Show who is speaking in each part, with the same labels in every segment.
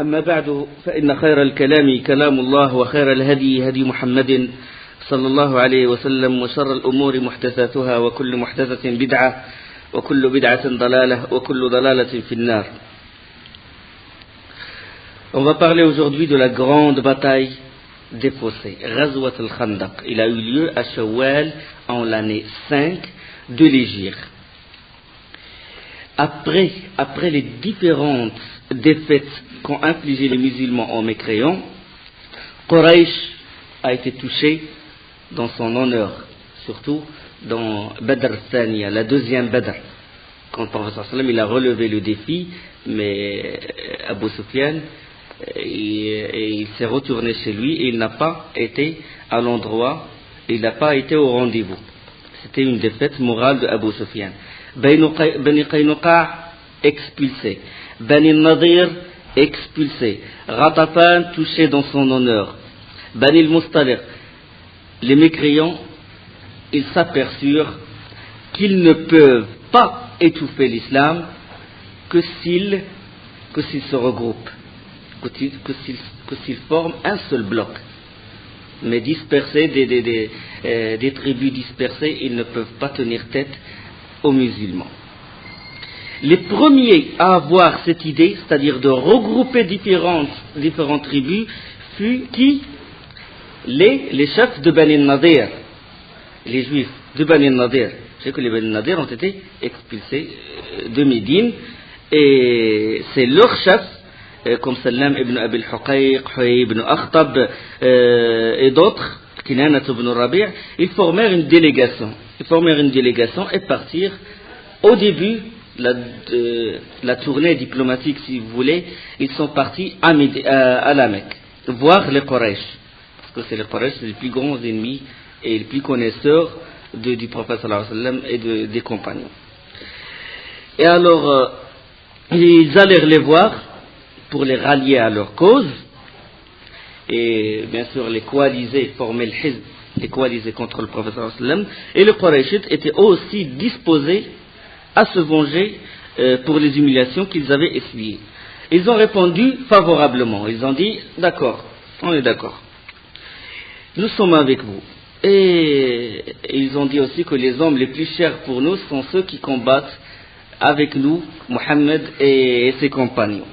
Speaker 1: أما بعد فإن خير الكلام كلام الله وخير الهدي هدي محمد صلى الله عليه وسلم وشر الأمور محدثاتها وكل محدثة بدعة وكل بدعة ضلالة وكل ضلالة في النار. On va parler aujourd'hui de la grande bataille des fossés, Ghazwat al-Khandaq. Il a eu lieu à Shawwal en l'année 5 de l'Hégire. Après les différentes défaites qu'ont infligées les musulmans en mécréant, Quraysh a été touché dans son honneur, surtout dans Badr Thaniya, la deuxième Badr. Quand le prophète sallam il a relevé le défi, mais Abu Sufyan, il s'est retourné chez lui et il n'a pas été à l'endroit, il n'a pas été au rendez-vous. C'était une défaite morale de Abu Sufyan. Bani Qaynuqa expulsé, Bani Nadir expulsé, Ghatafan touché dans son honneur, Bani al-Mustaliq. Les mécréants, ils s'aperçurent qu'ils ne peuvent pas étouffer l'islam que s'ils se regroupent, que s'ils forment un seul bloc. Mais dispersés, des tribus dispersées, ils ne peuvent pas tenir tête aux musulmans. Les premiers à avoir cette idée, c'est-à-dire de regrouper différentes tribus, furent qui? Les chefs de Bani Nadir, les juifs de Bani Nadir. Je sais que les Bani Nadir ont été expulsés de Médine, et c'est leur chef, comme Salam ibn Abi al-Huqayq, Huyay ibn Akhtab et d'autres, Kinanat ibn Rabi', ils formèrent une délégation et partirent au début la tournée diplomatique, si vous voulez. Ils sont partis à la Mecque, voir les Quraysh, parce que c'est les Quraysh, c'est les plus grands ennemis et les plus connaisseurs du prophète sallallahu alayhi wa sallam et des compagnons. Et alors, ils allèrent les voir pour les rallier à leur cause, et bien sûr les coaliser, former le hizb, les coaliser contre le prophète sallallahu alayhi wa sallam. Et les Qurayshites étaient aussi disposés à se venger pour les humiliations qu'ils avaient essuyées. Ils ont répondu favorablement, ils ont dit d'accord, on est d'accord, nous sommes avec vous. Et ils ont dit aussi que les hommes les plus chers pour nous sont ceux qui combattent avec nous, Mohammed et ses compagnons.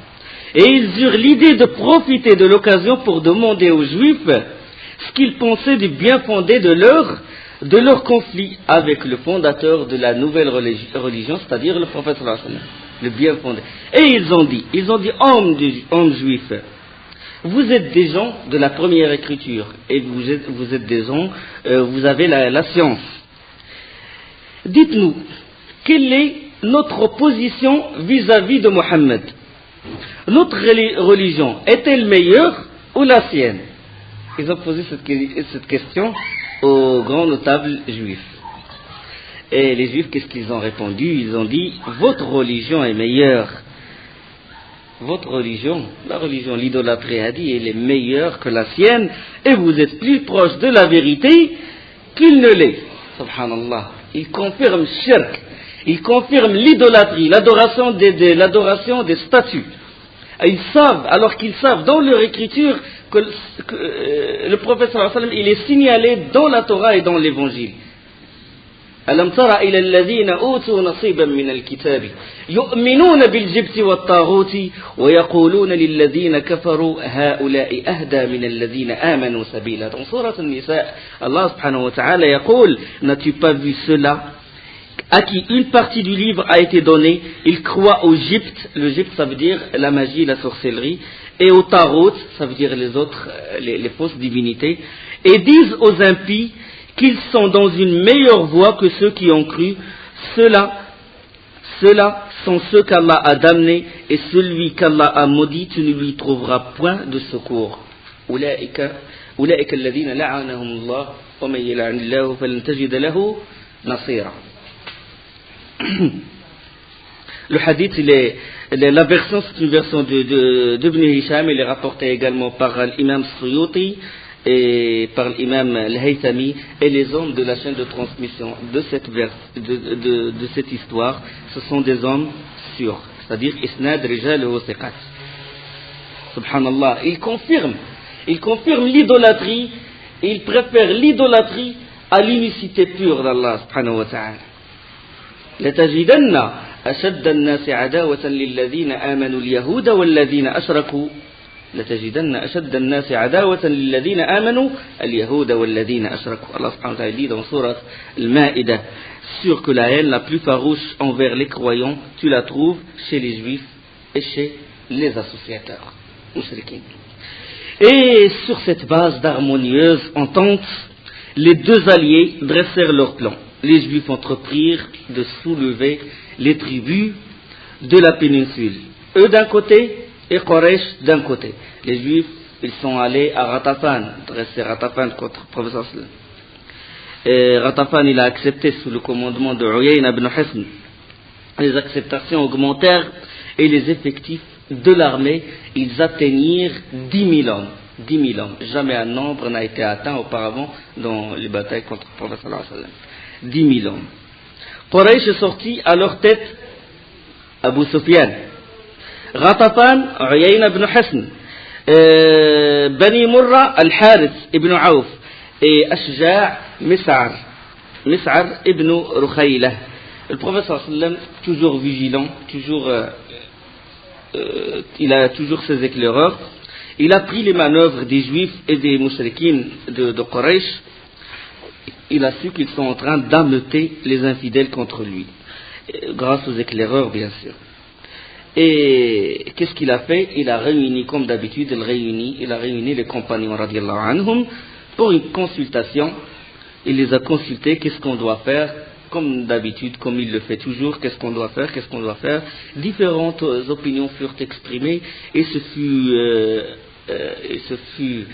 Speaker 1: Et ils eurent l'idée de profiter de l'occasion pour demander aux Juifs ce qu'ils pensaient du bien fondé de leur conflit avec le fondateur de la nouvelle religion, c'est-à-dire le prophète sallallahu alayhi wa sallam, le bien fondé. Et ils ont dit hommes juifs, vous êtes des gens de la première écriture, et vous êtes des gens, vous avez la science. Dites-nous, quelle est notre position vis-à-vis de Mohammed? Notre religion est-elle meilleure ou la sienne? Ils ont posé cette question aux grands notables juifs. Et les juifs, qu'est-ce qu'ils ont répondu? Ils ont dit, votre religion est meilleure. Votre religion, la religion, l'idolâtrie a dit, elle est meilleure que la sienne, et vous êtes plus proche de la vérité qu'il ne l'est. Subhanallah. Ils confirment shirk, ils confirment l'idolâtrie, l'adoration des statues. Ils savent, alors qu'ils savent dans leur écriture que le prophète sallallahu alayhi wa sallam, il est signalé dans la Torah et dans l'évangile. ألم تر إلى الذين أوتوا نصيبا من الكتاب يؤمنون بالجبت والطاغوت ويقولون للذين كفروا هؤلاء أهدى من الذين آمنوا سبيلا. Dans Sourate An-Nisa, Allah subhanahu wa ta'ala يقول, n'as-tu pas vu cela à qui une partie du livre a été donnée? Ils croient au gypte, le gypte ça veut dire la magie, la sorcellerie, et au tarot, ça veut dire les autres, les fausses divinités, et disent aux impies qu'ils sont dans une meilleure voie que ceux qui ont cru. Ceux-là sont ceux qu'Allah a damnés, et celui qu'Allah a maudit, tu ne lui trouveras point de secours. أولئك الذين لعنهم الله ومن يلعن الله فلن تجد له نصيرا. Le hadith, la version, c'est une version d'Ibn Hisham, il est rapporté également par l'imam Suyuti et par l'imam Al-Haythami et les hommes de la chaîne de transmission de cette histoire. Ce sont des hommes sûrs, c'est-à-dire Isnad Rijal wa Thiqat. Subhanallah, il confirme l'idolâtrie, il préfère l'idolâtrie à l'unicité pure d'Allah subhanahu wa ta'ala. لتجدن أشد الناس عداوة للذين آمنوا اليهود والذين أشركوا لتجدن أشد الناس عداوة للذين آمنوا اليهود والذين أشركوا. Allah subhanahu wa ta'ala dit dans Sourate Al-Ma'idah, sûr que la haine la plus farouche envers les croyants, tu la trouves chez les juifs et chez les associateurs. Et sur cette base d'harmonieuse entente, les deux alliés dressèrent leur plan. Les Juifs entreprirent de soulever les tribus de la péninsule, eux d'un côté et Quraysh d'un côté. Les Juifs, ils sont allés à Ghatafan, dresser Ghatafan contre le professeur. Et Ghatafan, il a accepté sous le commandement de Uyayna ibn Hisn. Les acceptations augmentèrent et les effectifs de l'armée, ils atteignirent 10 000 hommes. 10 000 hommes. Jamais un nombre n'a été atteint auparavant dans les batailles contre le prophète sallallahu alayhi wa sallam. 10 000 hommes. Quraysh est sorti à leur tête Abu Sufyan, Ghatafan, Uyayna ibn Hisn, Bani Murra, Al-Harith ibn Auf et Ashja' Mis'ar ibn Rukhaylah. Le prophète sallallahu alayhi wa sallam, toujours vigilant, il a toujours ses éclaireurs. Il a pris les manœuvres des Juifs et des Mushrikines de Quraysh. Il a su qu'ils sont en train d'ameuter les infidèles contre lui, grâce aux éclaireurs bien sûr. Et qu'est-ce qu'il a fait? Il a réuni, comme d'habitude, il a réuni les compagnons radiallahu anhum pour une consultation. Il les a consultés, qu'est-ce qu'on doit faire? Comme d'habitude, comme il le fait toujours, qu'est-ce qu'on doit faire? Différentes opinions furent exprimées et ce fut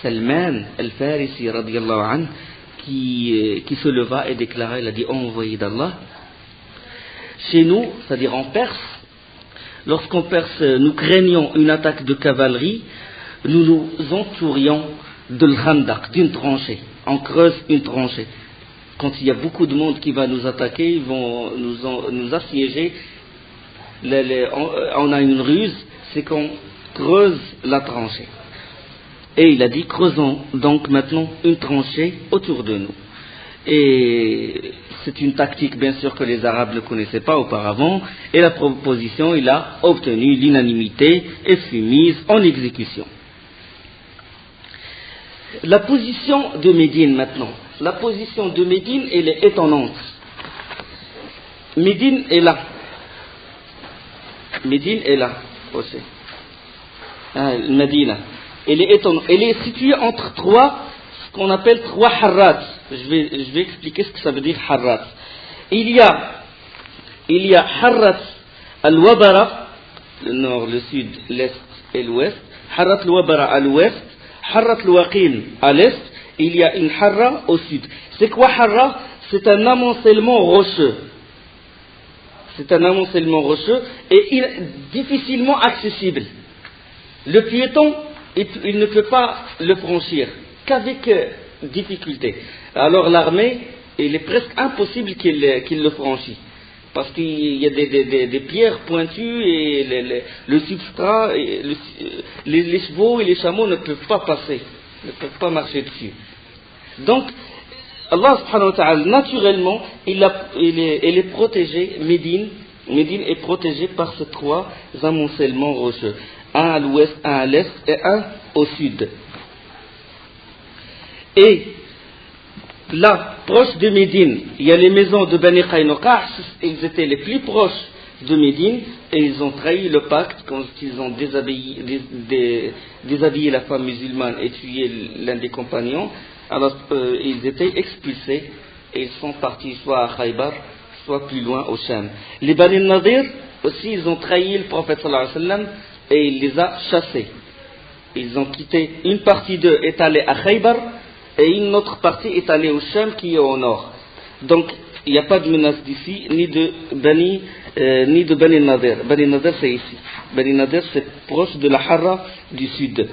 Speaker 1: Salman al-Farisi radiallahu anhu qui se leva et déclara, il a dit: oh, envoyé d'Allah, chez nous, c'est-à-dire en Perse, lorsqu'en Perse nous craignions une attaque de cavalerie, nous nous entourions de l'Khandaq, d'une tranchée. On creuse une tranchée. Quand il y a beaucoup de monde qui va nous attaquer, ils vont nous assiéger. On a une ruse, c'est qu'on creuse la tranchée. Et il a dit: creusons donc maintenant une tranchée autour de nous. Et c'est une tactique bien sûr que les Arabes ne connaissaient pas auparavant. Et la proposition, il a obtenu l'unanimité et fut mise en exécution. La position de Médine maintenant. La position de Médine, elle est étonnante. Médine est là. Médine est là aussi. Médine. Elle est étonnante. Elle est située entre ce qu'on appelle trois harrat. Je vais expliquer ce que ça veut dire harrat. Il y a harrat al-Wabara, le nord, le sud, l'est et l'ouest. Harrat al-Wabara à l'ouest. Harrat al-Waqin à l'est. Il y a une harra au sud. C'est quoi harra? C'est un amoncellement rocheux. C'est un amoncellement rocheux et difficilement accessible. Le piéton, il ne peut pas le franchir qu'avec difficulté. Alors l'armée, il est presque impossible qu'il le franchisse. Parce qu'il y a des pierres pointues et le substrat, et les chevaux et les chameaux ne peuvent pas passer, ne peuvent pas marcher dessus. Donc, Allah subhanahu wa ta'ala, naturellement, elle est protégée, Médine est protégée par ces trois amoncellements rocheux. Un à l'ouest, un à l'est et un au sud. Et là, proche de Médine, il y a les maisons de Bani Qaynuqa, ils étaient les plus proches de Médine et ils ont trahi le pacte quand ils ont déshabillé la femme musulmane et tué l'un des compagnons. Alors ils étaient expulsés et ils sont partis soit à Khaybar, soit plus loin au Sham. Les Bani Nadir aussi, ils ont trahi le prophète sallallahu alayhi wa sallam et il les a chassés. Ils ont quitté, une partie d'eux est allée à Khaybar et une autre partie est allée au Sham qui est au nord. Donc il n'y a pas de menace d'ici, ni de Bani Nadir. Bani Nadir c'est ici. Bani Nadir c'est proche de la Harra du sud.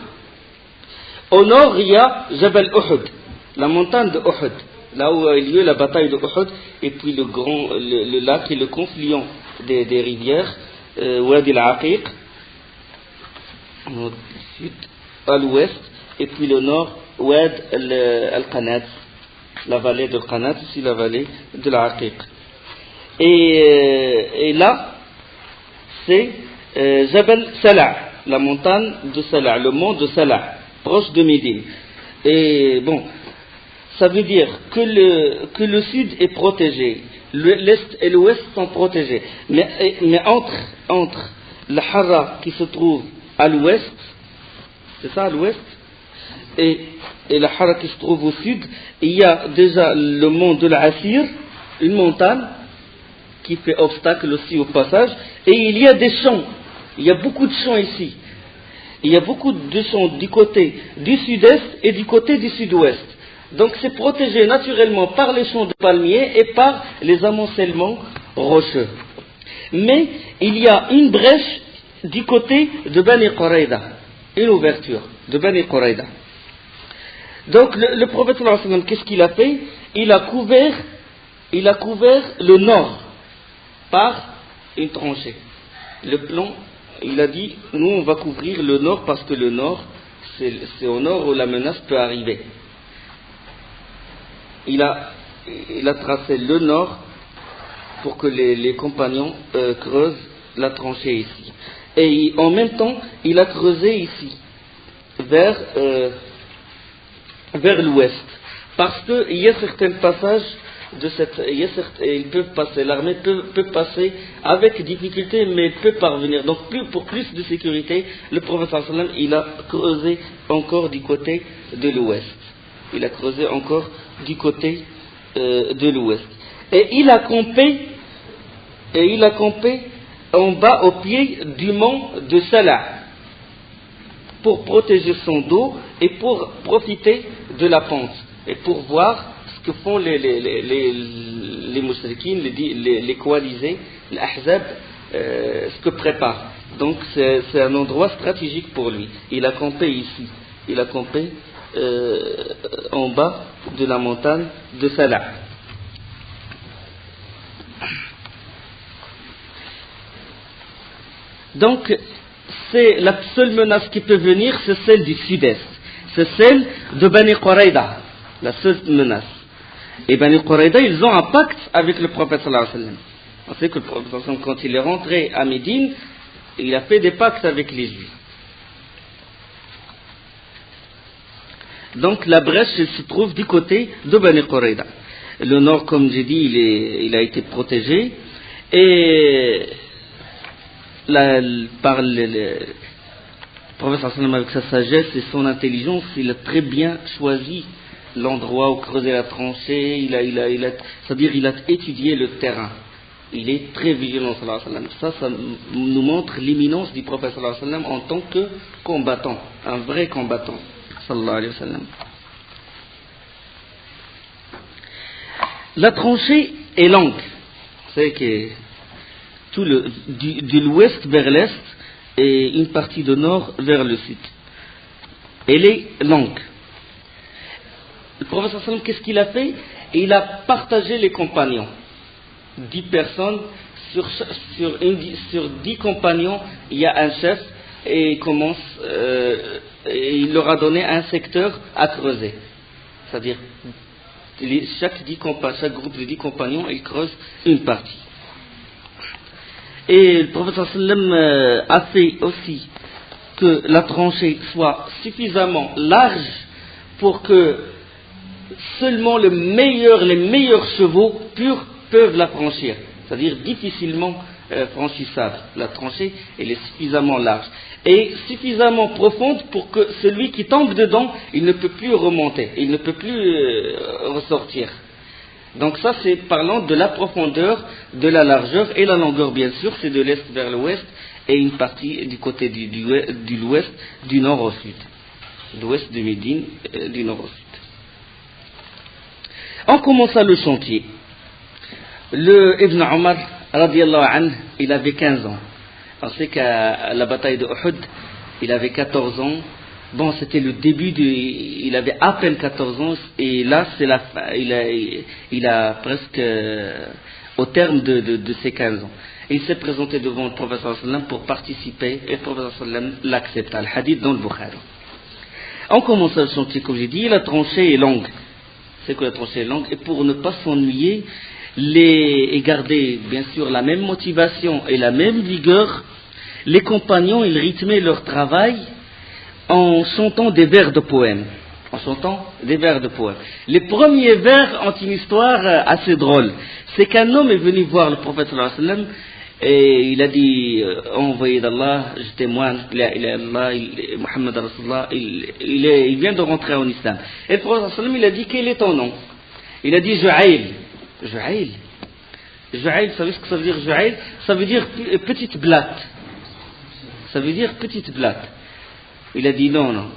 Speaker 1: Au nord il y a Jabal Uhud, la montagne de Uhud, là où a eu lieu la bataille de Uhud, et puis le lac et le confluent des rivières, Wadi al-Aqiq. Au sud, à l'ouest, et puis le nord, Oued al-Qanat, la vallée de Qanat, aussi la vallée de l'Aqiq. Et là, c'est Jabal Salah, la montagne de Salah, le mont de Salah, proche de Médine. Et bon, ça veut dire que le sud est protégé, l'est et l'ouest sont protégés. Mais entre la Hara qui se trouve à l'ouest, c'est ça à l'ouest, et la Hara qui se trouve au sud, il y a déjà le mont de l'Assir, une montagne qui fait obstacle aussi au passage, et il y a des champs, il y a beaucoup de champs ici. Il y a beaucoup de champs du côté du sud-est et du côté du sud-ouest. Donc c'est protégé naturellement par les champs de palmiers et par les amoncellements rocheux. Mais il y a une brèche du côté de Bani Quraïda, une ouverture de Bani Quraïda. Donc le prophète sallallahu alayhi wa sallam, qu'est-ce qu'il a fait? Il a couvert le nord par une tranchée. Le plan, il a dit, nous on va couvrir le nord parce que le nord, c'est au nord où la menace peut arriver. Il a tracé le nord pour que les compagnons creusent la tranchée ici. Et en même temps, il a creusé ici, vers l'ouest. Parce qu'il y a certains passages ils peuvent passer, l'armée peut passer avec difficulté, mais peut parvenir. Donc pour plus de sécurité, le prophète sallallahu alayhi wa sallam, il a creusé encore du côté de l'ouest. Il a creusé encore du côté de l'ouest. Et il a campé en bas au pied du mont de Salah pour protéger son dos et pour profiter de la pente et pour voir ce que font les mouchriquines, les coalisés, les ahzab, ce que préparent. Donc c'est un endroit stratégique pour lui. Il a campé ici. Il a campé en bas de la montagne de Salah. Donc c'est la seule menace qui peut venir, c'est celle du sud-est. C'est celle de Bani Quraïda, la seule menace. Et Bani Quraïda, ils ont un pacte avec le prophète sallallahu alayhi wa sallam. On sait que le prophète sallallahu alayhi wa sallam, quand il est rentré à Médine, il a fait des pactes avec les Juifs. Donc la brèche, elle se trouve du côté de Bani Quraïda. Le nord, comme j'ai dit, il a été protégé. Et par le prophète sallallahu alayhi wa sallam, avec sa sagesse et son intelligence, il a très bien choisi l'endroit où creuser la tranchée, c'est-à-dire il a étudié le terrain. Il est très vigilant, sallallahu alayhi wa sallam. Ça nous montre l'imminence du prophète sallallahu alayhi wa sallam en tant que combattant, un vrai combattant, sallallahu alayhi wa sallam. La tranchée est longue. Vous savez que de l'ouest vers l'est et une partie du nord vers le sud. Elle est longue. Le prophète sallallahu alayhi wa sallam, qu'est-ce qu'il a fait? Il a partagé les compagnons. 10 personnes, sur 10 compagnons, il y a un chef et il leur a donné un secteur à creuser. C'est-à-dire, chaque groupe de 10 compagnons, il creuse une partie. Et le prophète sallallahu alayhi wa sallam a fait aussi que la tranchée soit suffisamment large pour que seulement les meilleurs chevaux purs peuvent la franchir, c'est-à-dire difficilement franchissable. La tranchée, elle est suffisamment large et suffisamment profonde pour que celui qui tombe dedans, il ne peut plus remonter, il ne peut plus ressortir. Donc ça, c'est parlant de la profondeur, de la largeur et la longueur, bien sûr, c'est de l'est vers l'ouest et une partie du côté de l'ouest, du nord au sud. L'ouest de Médine, du nord au sud. On commença le chantier. Le Ibn Omar, radiyallahu anhu, il avait 15 ans. On sait qu'à la bataille de Uhud, il avait 14 ans. Bon, c'était le début il avait à peine 14 ans, et là, c'est la fin, il a presque au terme de ses 15 ans. il s'est présenté devant le prophète sallam pour participer et le prophète sallam l'accepta. Le hadith dans le Bukhari. On commence le chantier, comme j'ai dit, la tranchée est longue. C'est que la tranchée est longue, et pour ne pas s'ennuyer et garder bien sûr la même motivation et la même vigueur, les compagnons ils rythmaient leur travail en chantant des vers de poèmes. Les premiers vers ont une histoire assez drôle. C'est qu'un homme est venu voir le prophète sallallahu alayhi wa sallam et il a dit, envoyé d'Allah, je témoigne, Muhammad Rasulullah, il vient de rentrer en islam. Et le prophète sallallahu alayhi wa sallam, il a dit, quel est ton nom? Il a dit Ju'ayl. Ju'ayl, vous savez ce que ça veut dire Ju'ayl? Ça veut dire petite blatte. Il a dit non.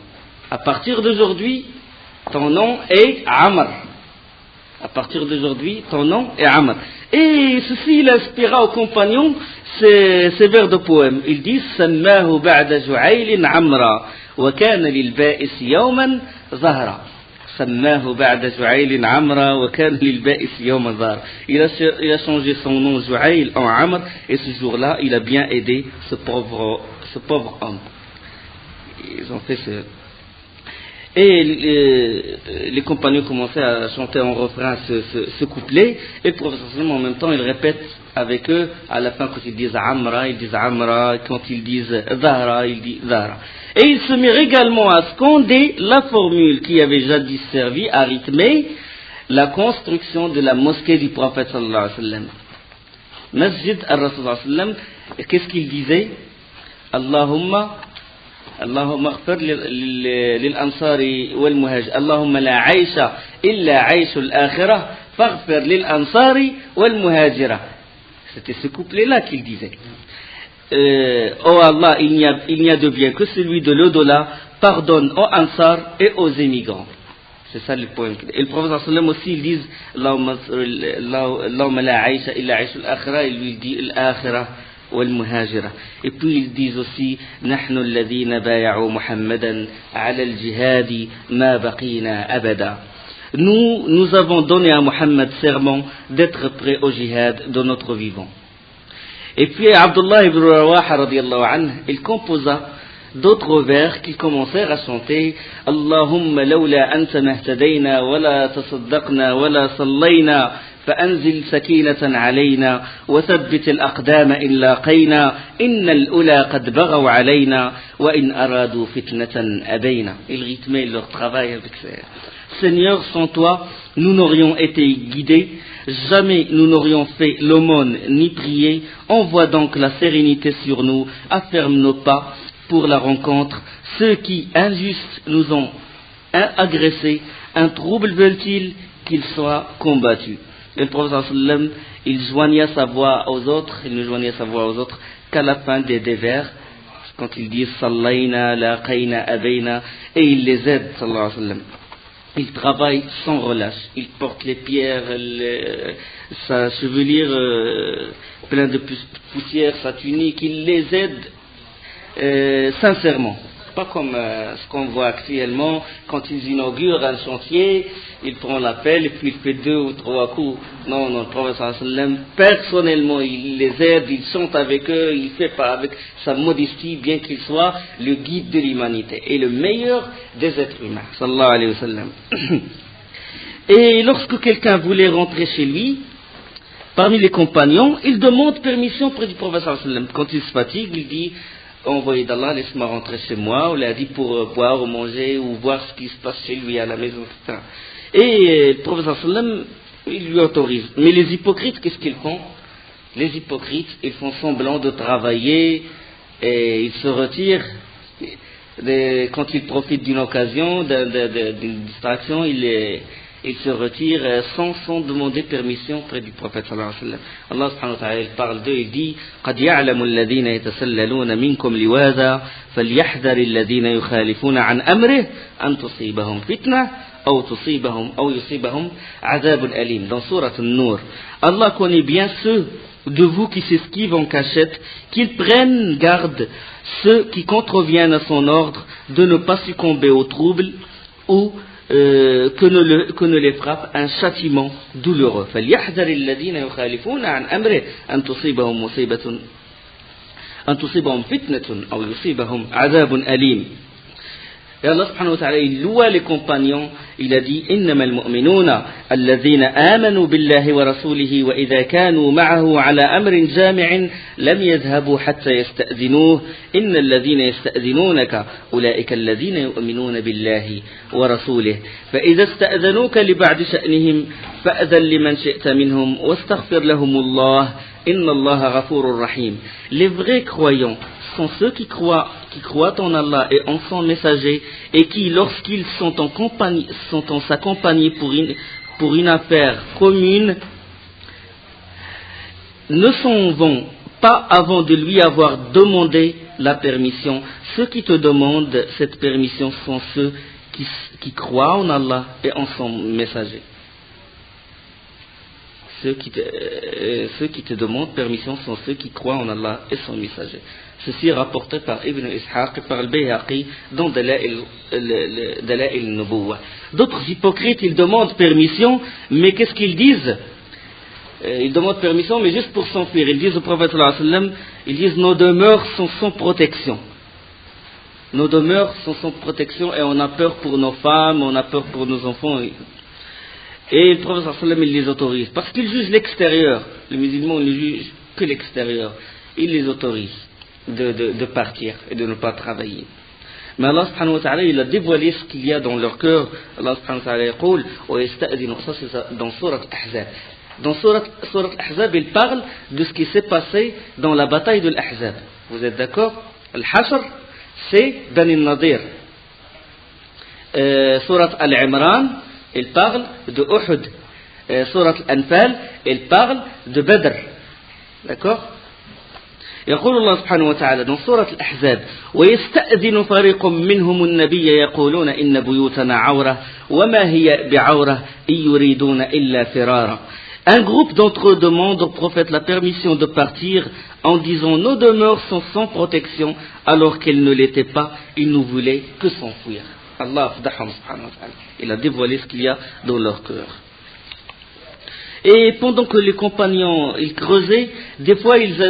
Speaker 1: À partir d'aujourd'hui, ton nom est Amr. Et ceci, il inspira aux compagnons ces vers de poème. Ils disent Sammahu ba'da Ju'aylin Amra, wa kana lil ba'is yawman zahra. Il a changé son nom Ju'ayl en Amr, et ce jour-là, il a bien aidé ce pauvre homme. Ils ont fait ce... Et les compagnons commençaient à chanter en refrain ce couplet, et le professeur en même temps il répète avec eux, à la fin quand ils disent Amra, quand ils disent Zahra, il dit Zahra. Et ils se mirent également à scander la formule qui avait jadis servi à rythmer la construction de la mosquée du prophète sallallahu alayhi wa sallam. Masjid al-Rasul sallallahu alayhi wa sallam, qu'est-ce qu'il disait? Allahumma اغفر للأنصار والمهاجر اللهم لا عيش إلا عيش الآخرة فاغفر للأنصار والمهاجرة. C'était ce couplet-là qu'il disait. Oh Allah, il n'y a de bien que celui de l'au-delà, pardonne aux Ansar et aux émigrants. C'est ça le point. Et le prophète sallam aussi, ils disent Allahumma la aisha illa aisha al-akhira, il lui dit al-akhira wal-muhajira. Et puis ils disent aussi nahnu alladhina bay'u Muhammadan ala al-jihadi ma baqina abada. Nous avons donné à Muhammad serment d'être prêt au jihad de notre vivant. Et puis Abdullah ibn Rawaha radiyallahu anhu, il composa d'autres vers qui commencèrent à chanter Allahumma lawla anta mahtadayna wala tasaddaqna wala sallayna فأنزل سكينة علينا وثبت الأقدام إن لاقينا إن الأولى قد بغوا علينا وإن أرادوا فتنة أبينا. Ils rythmaient leur travail avec ça. Seigneur, sans toi, nous n'aurions été guidés, jamais nous n'aurions fait l'aumône ni prié. Envoie donc la sérénité sur nous, afferme nos pas pour la rencontre. Ceux qui, injustes, nous ont agressés, un trouble veulent-ils qu'ils soient combattus. Le prophète sallam, il ne joignait sa voix aux autres qu'à la fin des vers, quand il dit sallayna, laqayna, abayna, et il les aide, sallallahu alayhi wa sallam. Il travaille sans relâche, il porte les pierres, sa chevelure pleine de poussière, sa tunique, il les aide sincèrement. Pas comme ce qu'on voit actuellement, quand ils inaugurent un chantier, il prend l'appel et puis il fait 2 ou 3 coups. Non, le prophète sallallahu alayhi wa sallam, personnellement, il les aide, il chante avec eux, il fait pas avec sa modestie, bien qu'il soit le guide de l'humanité et le meilleur des êtres humains, sallallahu alayhi wa sallam. Et lorsque quelqu'un voulait rentrer chez lui, parmi les compagnons, il demande permission près du prophète sallallahu alayhi wa sallam. Quand il se fatigue, il dit envoyé d'Allah, laisse-moi rentrer chez moi, on l'a dit pour boire ou manger ou voir ce qui se passe chez lui à la maison, etc. Et le prophète sallam, il lui autorise. Mais les hypocrites, qu'est-ce qu'ils font? Les hypocrites, ils font semblant de travailler et ils se retirent. Quand ils profitent d'une occasion, d'une distraction, ils se retirent sans demander permission près du prophète sallallahu alayhi wa sallam. Allah subhanahu wa ta'ala parle d'eux, il dit قَدْ يَعْلَمُ الَّذِينَ يَتَسَلَّلُونَ مِنْكُمْ لِوَاذًا فَلْيَحْذَرِ الَّذِينَ يُخَالِفُونَ عَنْ أَمْرِهِ أَنْ تُصِيبَهُمْ فِتْنَةٌ أو يصيبهم عذاب أليم. Dans Sourate An-Nur, Allah connaît bien ceux de vous qui s'esquivent en cachette, qu'ils prennent garde, ceux qui contreviennent à son ordre, de ne pas succomber au trouble ou que ne les frappe un châtiment douloureux. فَلْيَحْذَرِ الَّذِينَ يُخَالِفُونَ عَنْ أَمْرِهِ أَنْ تصيبهم فتنة أو يصيبهم عذاب أليم. Et Allah subhanahu wa ta'ala, il loua les compagnons, il a dit إنما المؤمنون الذين آمنوا بالله ورسوله وإذا كانوا معه على أمر جامع لم يذهبوا حتى يستأذنوه إن الذين يستأذنونك أولئك الذين يؤمنون بالله ورسوله فإذا استأذنوك لبعض شأنهم فأذن لمن شئت منهم واستغفر لهم الله إن الله غفور رحيم. Les vrais croyants sont ceux qui croient en Allah et en son messager et qui, lorsqu'ils sont en sa compagnie pour une affaire commune, ne s'en vont pas avant de lui avoir demandé la permission. Ceux qui te demandent cette permission sont ceux qui croient en Allah et en son messager. Ceux qui te demandent permission sont ceux qui croient en Allah et son messager. Ceci est rapporté par Ibn Ishaq et par Al-Bayhaqi dans Dala'il al-Nubuwah. D'autres hypocrites, ils demandent permission, mais qu'est-ce qu'ils disent? Ils demandent permission, mais juste pour s'enfuir. Ils disent au prophète sallallahu alayhi wa sallam, ils disent nos demeures sont sans protection. Nos demeures sont sans protection et on a peur pour nos femmes, on a peur pour nos enfants. Et le prophète sallallahu alayhi wa sallam, il les autorise. Parce qu'ils jugent l'extérieur. Les musulmans ne jugent que l'extérieur. Ils les autorisent de partir et de ne pas travailler. Mais Allah subhanahu wa ta'ala, il a dévoilé ce qu'il y a dans leur cœur. Allah subhanahu wa ta'ala yaqul wa yasta'dinu. Ça c'est dans Surat Al-Ahzab. Dans Surat Al-Ahzab, il parle de ce qui s'est passé dans la bataille de l'Ahzab. Vous êtes d'accord? Al-Hashr, c'est Bani Nadir. Surat Al-Imran, il parle de Uhud. Surat Al-Anfal, il parle de Badr. D'accord? يقول الله سبحانه وتعالى dans سورة الأحزاب ويستأذن فريق منهم النبي يقولون إن بيوتنا عورة وما هي بعورة إن يريدون إلا فرارا. Un groupe d'entre eux demande au prophète la permission de partir en disant nos demeures sont sans protection alors qu'elles ne l'étaient pas, ils ne voulaient que s'enfuir. Allah subhanahu wa ta'ala, il a dévoilé ce qu'il y a dans leur cœur. Et pendant que les compagnons ils creusaient, des fois ils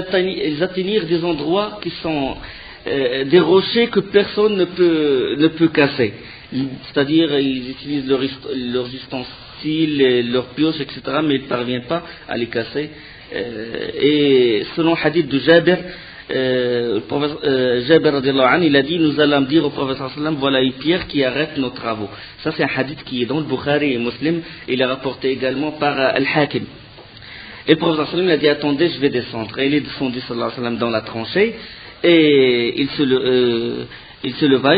Speaker 1: atteignirent des endroits qui sont des rochers que personne ne peut casser. C'est-à-dire ils utilisent leurs ustensiles, leurs pioches, etc. mais ils ne parviennent pas à les casser. Et selon le hadith de Jabir, Jabir radiallahu anhu, il a dit nous allons dire au prophète sallallahu alayhi wa sallam voilà une pierre qui arrête nos travaux. Ça c'est un hadith qui est dans le Bukhari et Muslim. Il est rapporté également par Al-Hakim. Et le prophète sallallahu alayhi wa sallam a dit attendez je vais descendre. Et il est descendu sallallahu alayhi wa sallam dans la tranchée et il se leva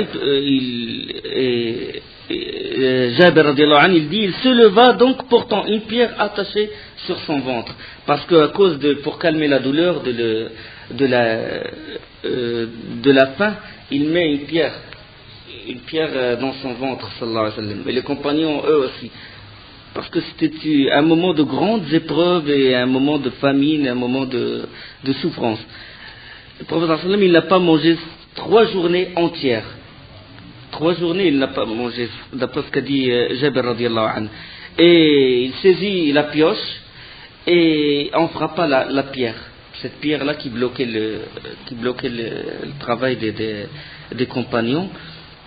Speaker 1: Jabir radiallahu anhu, il dit il se leva donc portant une pierre attachée sur son ventre parce que à cause pour calmer la douleur de la faim, il met une pierre dans son ventre sallallahu alayhi wa sallam. Et les compagnons eux aussi, parce que c'était un moment de grandes épreuves et un moment de famine, un moment de souffrance. Le prophète sallallahu alayhi wa sallam, il n'a pas mangé 3 journées entières. 3 journées il n'a pas mangé, d'après ce qu'a dit Jabir radiallahu anhu. Et il saisit la pioche et en frappa la pierre. Cette pierre-là qui bloquait le travail des compagnons.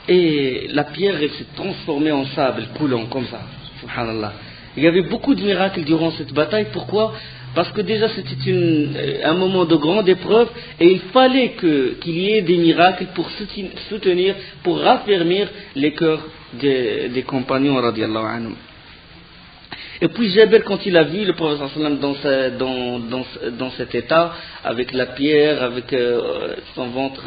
Speaker 1: Et la pierre s'est transformée en sable coulant comme ça. Subhanallah. Il y avait beaucoup de miracles durant cette bataille. Pourquoi? Parce que déjà c'était un moment de grande épreuve et il fallait qu'il y ait des miracles pour soutenir, pour raffermir les cœurs des compagnons radiallahu anhum. Et puis Jabir, quand il a vu le prophète sallallahu alayhi wa sallam dans cet état, avec la pierre, avec son ventre,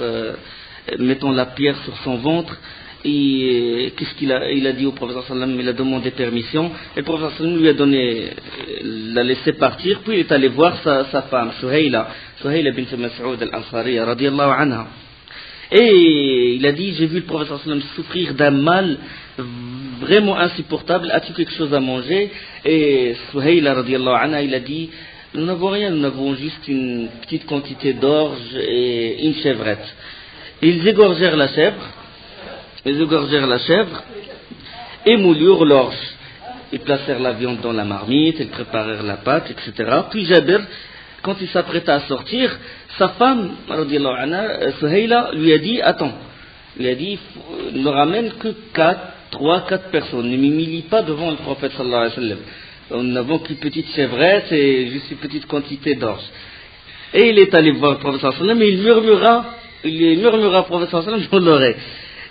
Speaker 1: mettant la pierre sur son ventre, et qu'est-ce qu'il a dit au prophète sallallahu alayhi wa sallam? Il a demandé permission, et le prophète sallallahu alayhi wa sallam l'a laissé partir, puis il est allé voir sa femme, Suhayla bint Mas'ud al-Ansariya radiyallahu anha. Et il a dit j'ai vu le prophète sallallahu alayhi wa sallam souffrir d'un mal vraiment insupportable, as-tu quelque chose à manger? Et Suhayla radiyallahu anha, il a dit nous n'avons rien, nous avons juste une petite quantité d'orge et une chevrette. Ils égorgèrent la chèvre émoulurent l'orge. Ils placèrent la viande dans la marmite, ils préparèrent la pâte, etc. Puis Jabir, quand il s'apprêta à sortir, sa femme, radiallahu anha, Suhayla, lui a dit, attends, lui a dit, ne ramène que 3-4 personnes, ne m'humilie pas devant le prophète sallallahu alayhi wa sallam. Nous n'avons qu'une petite chevrette et juste une petite quantité d'orge. Et il est allé voir le prophète sallallahu alayhi wa sallam et il murmura au prophète sallallahu alayhi wa sallam dans l'oreille.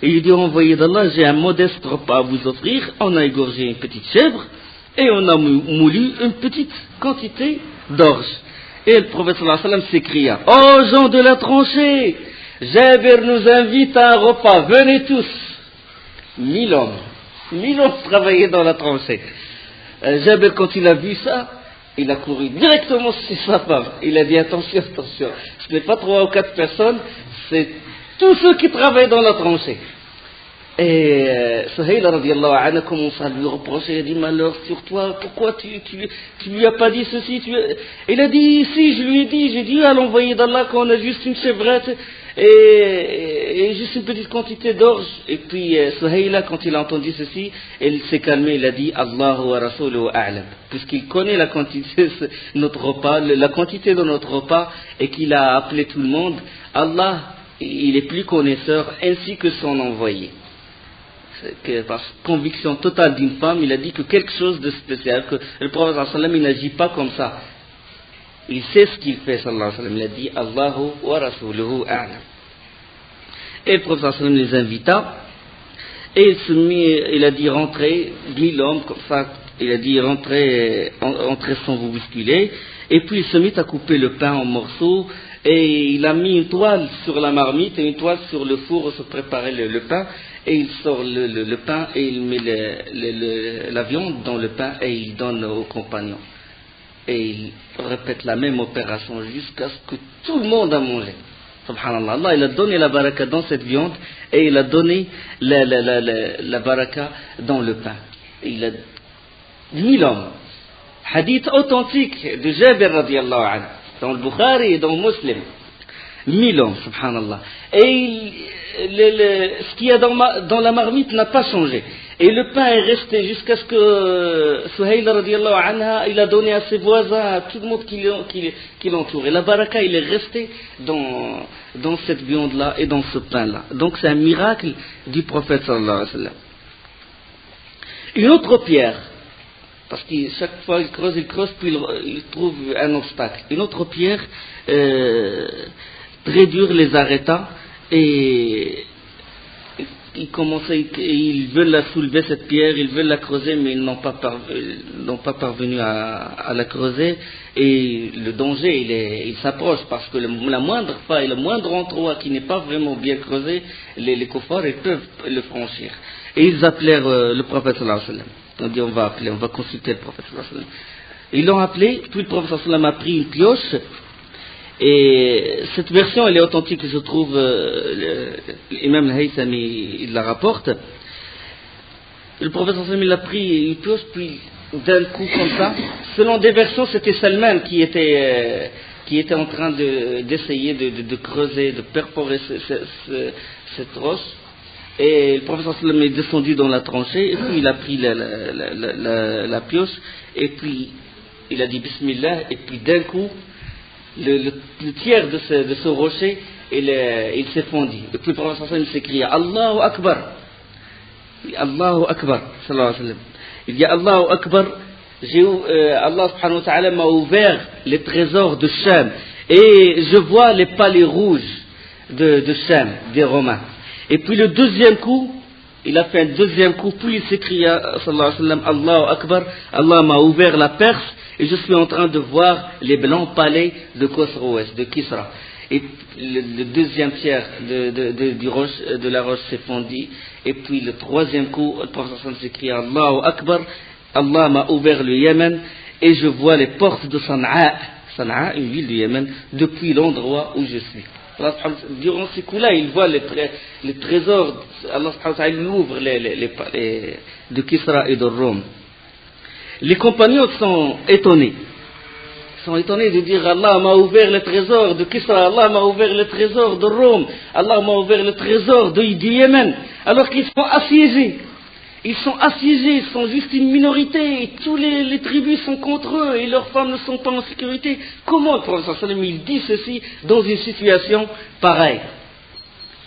Speaker 1: Et il dit, envoyé d'Allah, j'ai un modeste repas à vous offrir. On a égorgé une petite chèvre et on a moulu une petite quantité d'orge. Et le prophète sallallahu alayhi wa sallam s'écria, ô gens de la tranchée, Jabir nous invite à un repas, venez tous. 1000 hommes travaillaient dans la tranchée. Jabir, quand il a vu ça, il a couru directement chez sa femme. Il a dit, attention, ce n'est pas 3 ou 4 personnes, c'est tous ceux qui travaillent dans la tranchée. Et Suhayla radiallahu anha commence à lui reprocher, il a dit, malheur sur toi, pourquoi tu lui as pas dit ceci? Il a dit, si, je lui ai dit, j'ai dit à l'envoyé d'Allah qu'on a juste une chevrette et juste une petite quantité d'orge. Et puis Suhayla, quand il a entendu ceci, il s'est calmé, il a dit, Allahu wa rasuluhu a'lam, puisqu'il connaît la quantité de notre repas et qu'il a appelé tout le monde, Allah, il est plus connaisseur ainsi que son envoyé. Par conviction totale d'une femme, il a dit que quelque chose de spécial, que le prophète sallallahu alayhi wa sallam, il n'agit pas comme ça. Il sait ce qu'il fait, sallallahu alayhi wa sallam. Il a dit, Allahu wa rasuluhu a'lam. Et le prophète sallallahu alayhi wa sallam les invita, et il a dit, rentrez, 1000 hommes, comme ça, il a dit, rentrez sans vous bousculer, et puis il se mit à couper le pain en morceaux, et il a mis une toile sur la marmite et une toile sur le four où se préparait le pain, et il sort le pain et il met la viande dans le pain et il donne aux compagnons. Et il répète la même opération jusqu'à ce que tout le monde a mangé. Subhanallah, Allah, il a donné la baraka dans cette viande et il a donné la baraka dans le pain. Et il a 1000 hommes. Hadith authentique de Jabir radiallahu anhu, dans le Bukhari et dans le Muslim. 1000 hommes, subhanallah. Et ce qu'il y a dans la marmite n'a pas changé. Et le pain est resté jusqu'à ce que Suhayla radiallahu anha, il a donné à ses voisins, à tout le monde qui l'entoure. Et la baraka, il est resté dans cette viande-là et dans ce pain-là. Donc c'est un miracle du prophète sallallahu alayhi wa sallam. Une autre pierre, parce que chaque fois il creuse, puis il trouve un obstacle. Une autre pierre, très dure, les arrêta et ils veulent la soulever cette pierre, ils veulent la creuser, mais ils n'ont pas parvenu à la creuser. Et le danger, il s'approche parce que la moindre faille, le moindre endroit qui n'est pas vraiment bien creusé, les kuffars, ils peuvent le franchir. Et ils appelèrent le prophète sallallahu alayhi wa sallam. On dit, on va consulter le prophète sallallahu alayhi wa sallam. Ils l'ont appelé, puis le prophète sallallahu alayhi wa sallam a pris une pioche. Et cette version, elle est authentique, je trouve, l'imam al-Haythami, il la rapporte. Le prophète sallallahu alayhi wa sallam, il a pris une pioche, puis d'un coup comme ça, selon des versions, c'était Salman qui était en train d'essayer de creuser, de perforer cette roche. Et le prophète sallallahu alayhi wa sallam est descendu dans la tranchée, et puis il a pris la pioche, et puis il a dit Bismillah, et puis d'un coup, le tiers de ce rocher, il s'est fondu. Et puis le prophète sallallahu alayhi wa sallam s'écria Allahu Akbar. Allahu Akbar, sallallahu alayhi wa sallam. Il dit Allahu Akbar, Allah subhanahu wa ta'ala m'a ouvert les trésors de Sham, et je vois les palais rouges de Sham, des Romains. Et puis le deuxième coup, il a fait un deuxième coup, puis il s'écria, sallallahu alayhi wa sallam, Allahu Akbar, Allah m'a ouvert la Perse, et je suis en train de voir les blancs palais de Khosroès, de Kisra. Et le deuxième tiers de la roche s'est fondu, et puis le troisième coup, le prophète sallallahu alayhi wa sallam s'écria, Allahu Akbar, Allah m'a ouvert le Yémen, et je vois les portes de Sana'a, une ville du Yémen, depuis l'endroit où je suis. Durant ces coups-là, il voit les trésors, Allah il ouvre les palais de Kisra et de Rome. Les compagnons sont étonnés de dire Allah m'a ouvert le trésor de Kisra, Allah m'a ouvert le trésor de Rome, Allah m'a ouvert le trésor du Yémen, alors qu'ils sont assiégés. Ils sont assiégés, ils sont juste une minorité, et tous les tribus sont contre eux, et leurs femmes ne sont pas en sécurité. Comment le prophète sallam il dit ceci dans une situation pareille?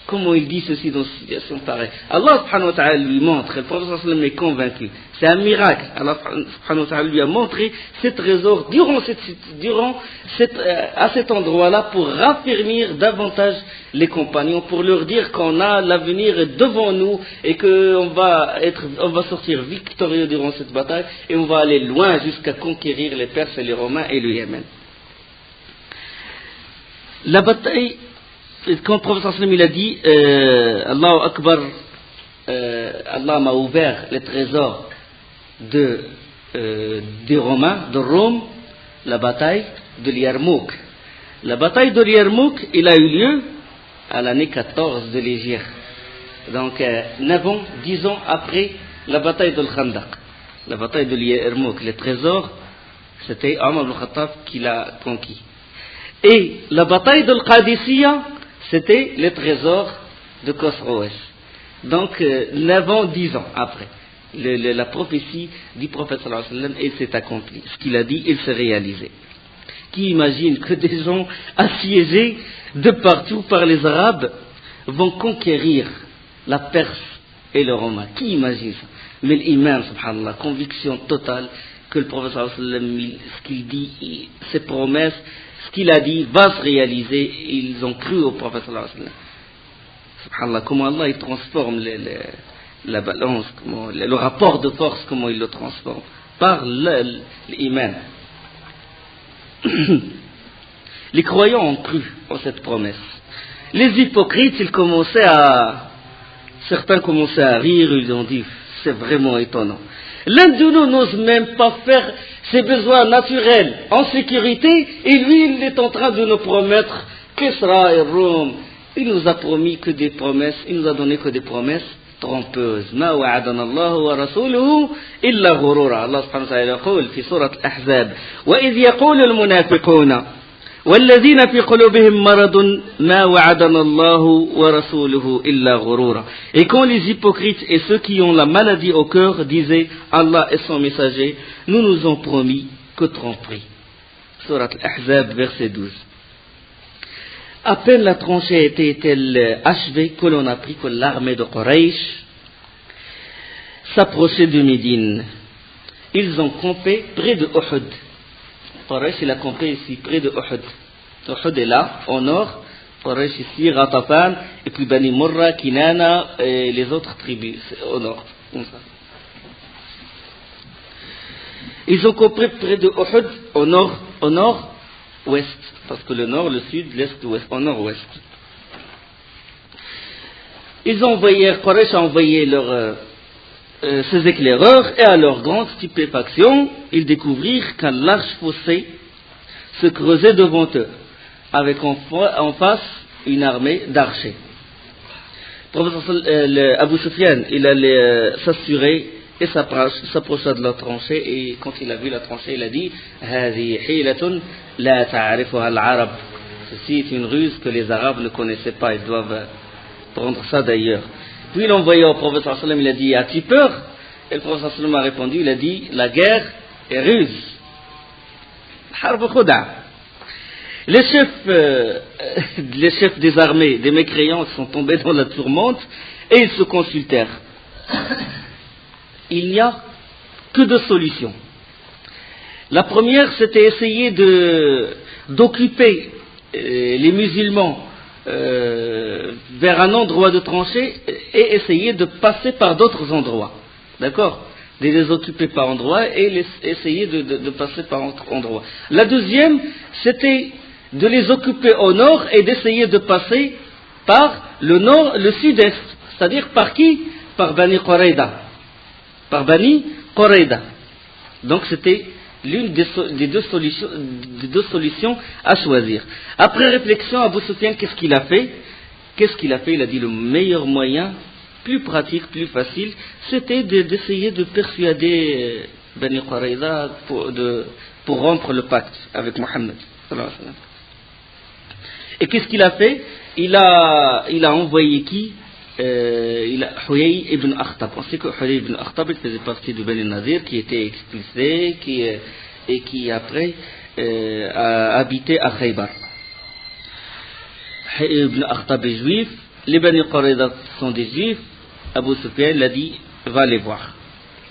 Speaker 1: Comment il dit ceci dans une situation pareille? Allah subhanahu wa ta'ala lui montre, et le prophète sallam est convaincu. C'est un miracle. Allah subhanahu wa ta'ala lui a montré ces trésors à cet endroit-là pour raffermir davantage les compagnons, pour leur dire qu'on a l'avenir devant nous et qu'on va sortir victorieux durant cette bataille et on va aller loin jusqu'à conquérir les Perses et les Romains et le Yémen. La bataille, quand le prophète sallam il a dit Allahu Akbar, Allah m'a ouvert les trésors des Romains, de Rome, la bataille de Yarmouk. La bataille de Yarmouk, il a eu lieu à l'année 14 de l'Hégire. Donc 9 ans, 10 ans après la bataille de Khandaq. La bataille de Yarmouk, les trésors, c'était Omar ibn Khattab qui l'a conquis. Et la bataille de Qadisiyya, c'était les trésors de Khosroès. Donc 9 ans, 10 ans après. La prophétie du prophète sallallahu alayhi wa sallam, elle s'est accomplie. Ce qu'il a dit, il s'est réalisé. Qui imagine que des gens assiégés de partout par les Arabes vont conquérir la Perse et le Romain? Qui imagine ça? Mais l'imam, subhanallah, conviction totale que le prophète sallallahu alayhi wa sallam, ce qu'il dit, ses promesses, ce qu'il a dit va se réaliser. Ils ont cru au prophète sallallahu alayhi wa sallam. Subhanallah, comment Allah il transforme la balance, le rapport de force, comment il le transforme par l'iman. Les croyants ont cru en cette promesse. Les hypocrites, certains commençaient à rire, ils ont dit, c'est vraiment étonnant. L'un de nous n'ose même pas faire ses besoins naturels en sécurité, et lui, il est en train de nous promettre Kisra et Rome. Il nous a promis que des promesses, il nous a donné que des promesses trompeuses. ما وعدنا الله ورسوله إلا غرورا. الله سبحانه وتعالى يقول في سورة الأحزاب وإذ يقول المنافقون والذين في قلوبهم مرض ما وعدنا الله ورسوله إلا غرورا. Et quand les hypocrites et ceux qui ont la maladie au cœur disaient Allah et son messager nous nous ont promis que tromperie. Surat Al-Ahzab verset 12. À peine la tranchée était-elle achevée que l'on apprit que l'armée de Quraysh s'approchait de Médine. Ils ont campé près de Uhud. Quraysh il a campé ici près de Uhud. Uhud est là, au nord. Quraysh ici, Ghatafan, et puis Bani Murra, Kinana et les autres tribus au nord. Comme ça. Ils ont campé près de Uhud au nord-ouest. Parce que le nord, le sud, l'est, l'ouest, au nord-ouest. Quraysh a envoyé ses éclaireurs, et à leur grande stupéfaction, ils découvrirent qu'un large fossé se creusait devant eux, avec en face une armée d'archers. Abu Sufyan, il allait s'assurer et s'approcha de la tranchée, et quand il a vu la tranchée, il a dit هذه حيلة لا تعرفها العرب. Ceci est une ruse que les Arabes ne connaissaient pas, ils doivent prendre ça d'ailleurs. Puis il a envoyé au prophète sallallahu alayhi wa sallam, il a dit as-tu peur? Et le prophète sallallahu alayhi wa sallam a répondu, il a dit la guerre est ruse. Harb Khuda. Les chefs des armées, des mécréants sont tombés dans la tourmente et ils se consultèrent. Il n'y a que deux solutions. La première, c'était essayer d'occuper les musulmans vers un endroit de tranchée et essayer de passer par d'autres endroits. D'accord? De les occuper par endroit et essayer de passer par autre endroit. La deuxième, c'était de les occuper au nord et d'essayer de passer par le sud-est. C'est-à-dire par qui? Par Bani Qurayda. Par Bani Qurayda. Donc c'était l'une des deux solutions à choisir. Après réflexion, Abu Sufyan, qu'est-ce qu'il a fait? Il a dit le meilleur moyen, plus pratique, plus facile, c'était d'essayer de persuader Bani Qurayza pour rompre le pacte avec Mohammed. Et qu'est-ce qu'il a fait? Il a envoyé qui? Huyay ibn Akhtab. On sait que Huyay ibn Akhtab, il faisait partie de Bani Nadir, qui était expulsé, et qui après a habité à Khaybar. Huyay ibn Akhtab est juif, les Bani Qurayza sont des juifs. Abu Sufyan l'a dit, va les voir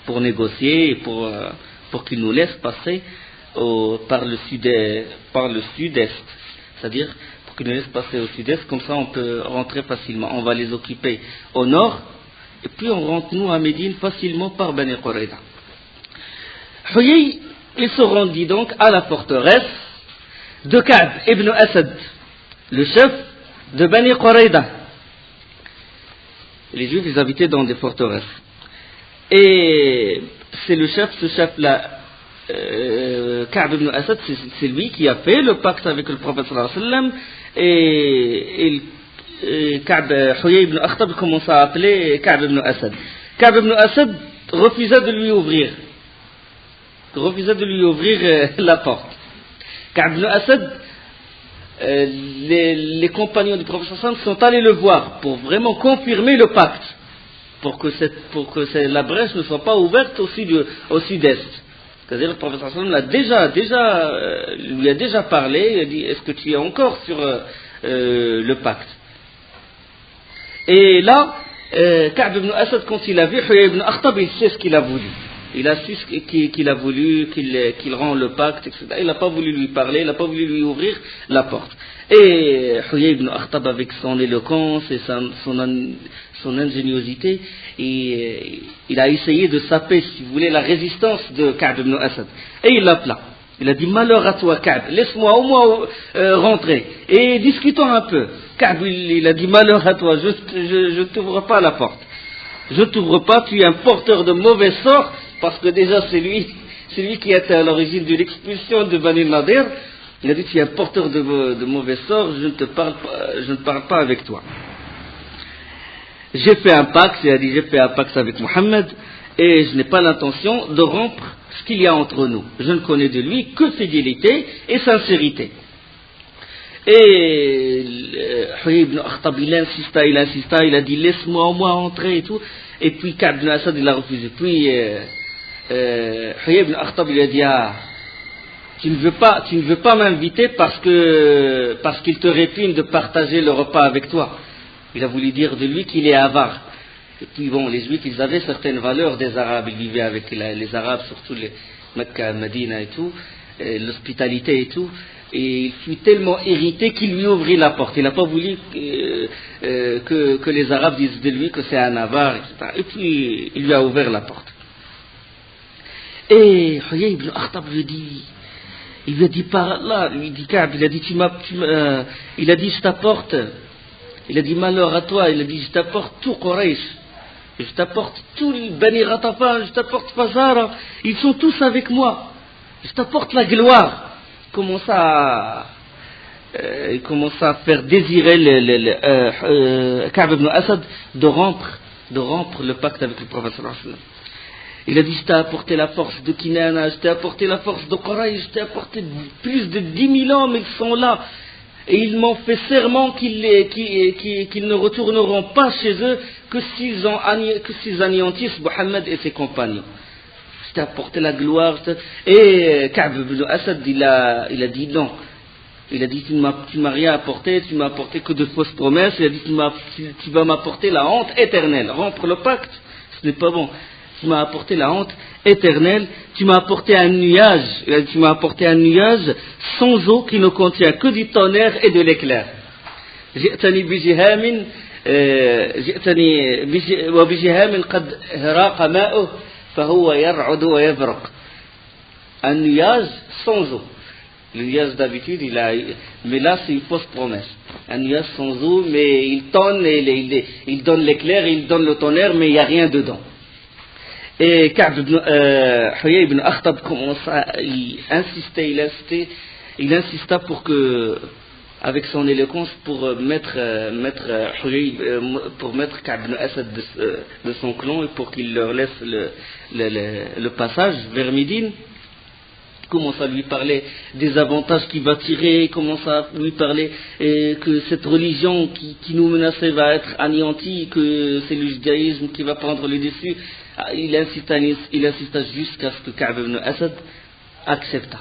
Speaker 1: pour négocier et pour qu'ils nous laissent passer par le sud-est, c'est-à-dire pour qu'ils nous laissent passer au sud-est, comme ça on peut rentrer facilement. On va les occuper au nord et puis on rentre nous à Médine facilement par Bani Qurayza. Huyay, il se rendit donc à la forteresse de Ka'b ibn Asad, le chef de Bani Qurayza. Les Juifs, ils habitaient dans des forteresses. Et c'est ce chef-là, Ka'b ibn Asad, c'est lui qui a fait le pacte avec le prophète sallallahu alayhi wa sallam. Et Huyay ibn Akhtab commença à appeler Ka'b ibn Asad. Ka'b ibn Asad refusa de lui ouvrir la porte. Ka'b ibn Asad, les compagnons du prophète sallallahu alayhi wa sallam sont allés le voir pour vraiment confirmer le pacte, pour que la brèche ne soit pas ouverte au sud-est. C'est-à-dire le prophète sallallahu alayhi wa sallam lui a déjà parlé, il a dit, est-ce que tu es encore sur le pacte? Et là, Ka'b ibn Asad, quand il a vu Huyay ibn Akhtab, il sait ce qu'il a voulu. Il a su qu'il a voulu qu'il rende le pacte, etc. Il n'a pas voulu lui parler, il n'a pas voulu lui ouvrir la porte. Et Huyay ibn Akhtab, avec son éloquence et son ingéniosité, il a essayé de saper, si vous voulez, la résistance de Ka'b ibn Asad. Et il l'appela. Il a dit, malheur à toi Ka'b, laisse-moi au moins rentrer et discutons un peu. Ka'b, il a dit, malheur à toi, je ne t'ouvre pas la porte. Je ne t'ouvre pas, tu es un porteur de mauvais sort, parce que déjà c'est lui qui était à l'origine de l'expulsion de Bani Nadir. Il a dit, tu es un porteur de mauvais sort, je ne parle pas avec toi. J'ai fait un pacte, il a dit, j'ai fait un pacte avec Mohammed, et je n'ai pas l'intention de rompre ce qu'il y a entre nous. Je ne connais de lui que fidélité et sincérité. Et Huyay ibn Akhtab, il insista, il a dit, laisse-moi au moins entrer et tout. Et puis Ka'b ibn Asad, il a refusé. Puis Huyay ibn Akhtab, il a dit, tu ne veux pas m'inviter parce qu'il te répugne de partager le repas avec toi. Il a voulu dire de lui qu'il est avare. Et puis bon, les Juifs, ils avaient certaines valeurs des Arabes. Ils vivaient avec les Arabes, surtout les Mecca, Medina et tout, l'hospitalité et tout. Et il fut tellement irrité qu'il lui ouvrit la porte. Il n'a pas voulu que les Arabes disent de lui que c'est un avare, etc. Et puis il lui a ouvert la porte. Et Huyay ibn Akhtab il lui a dit par Allah, lui dit Ka'b, il a dit il a dit je t'apporte, il a dit malheur à toi, il a dit je t'apporte tout Quraysh, je t'apporte tout le Bani Ghatafan, je t'apporte Fazara, ils sont tous avec moi, je t'apporte la gloire. Il commence à faire désirer Ka'b ibn Asad de rompre le pacte avec le prophète sallallahu alayhi wa sallam. Il a dit, je t'ai apporté la force de Kinana, je t'ai apporté la force de Quraysh, je t'ai apporté plus de 10 000 hommes, ils sont là. Et ils m'ont fait serment qu'ils ne retourneront pas chez eux que s'ils anéantissent Mohammed et ses compagnons. Je t'ai apporté la gloire. Et Ka'b ibn Asad, il a dit non. Il a dit, tu m'as rien apporté, tu m'as apporté que de fausses promesses. Il a dit, tu vas m'apporter la honte éternelle. Rompre le pacte, ce n'est pas bon. Tu m'as apporté la honte éternelle, tu m'as apporté un nuage, tu m'as apporté un nuage sans eau qui ne contient que du tonnerre et de l'éclair. جئتني وبجهام قد هراق ماؤه فهو يرعد ويبرق. Un nuage sans eau. Le nuage d'habitude, mais là c'est une fausse promesse. Un nuage sans eau, mais il tonne, il donne l'éclair, il donne le tonnerre, mais il n'y a rien dedans. Et Huyay ibn Akhtab il insista pour que, avec son éloquence, pour mettre Ka'b ibn Asad de son clan et pour qu'il leur laisse le passage vers Médine. commence à lui parler des avantages qu'il va tirer, commence à lui parler que cette religion qui nous menaçait va être anéantie, que c'est le judaïsme qui va prendre le dessus. Il insista jusqu'à ce que Ka'b ibn Asad accepta.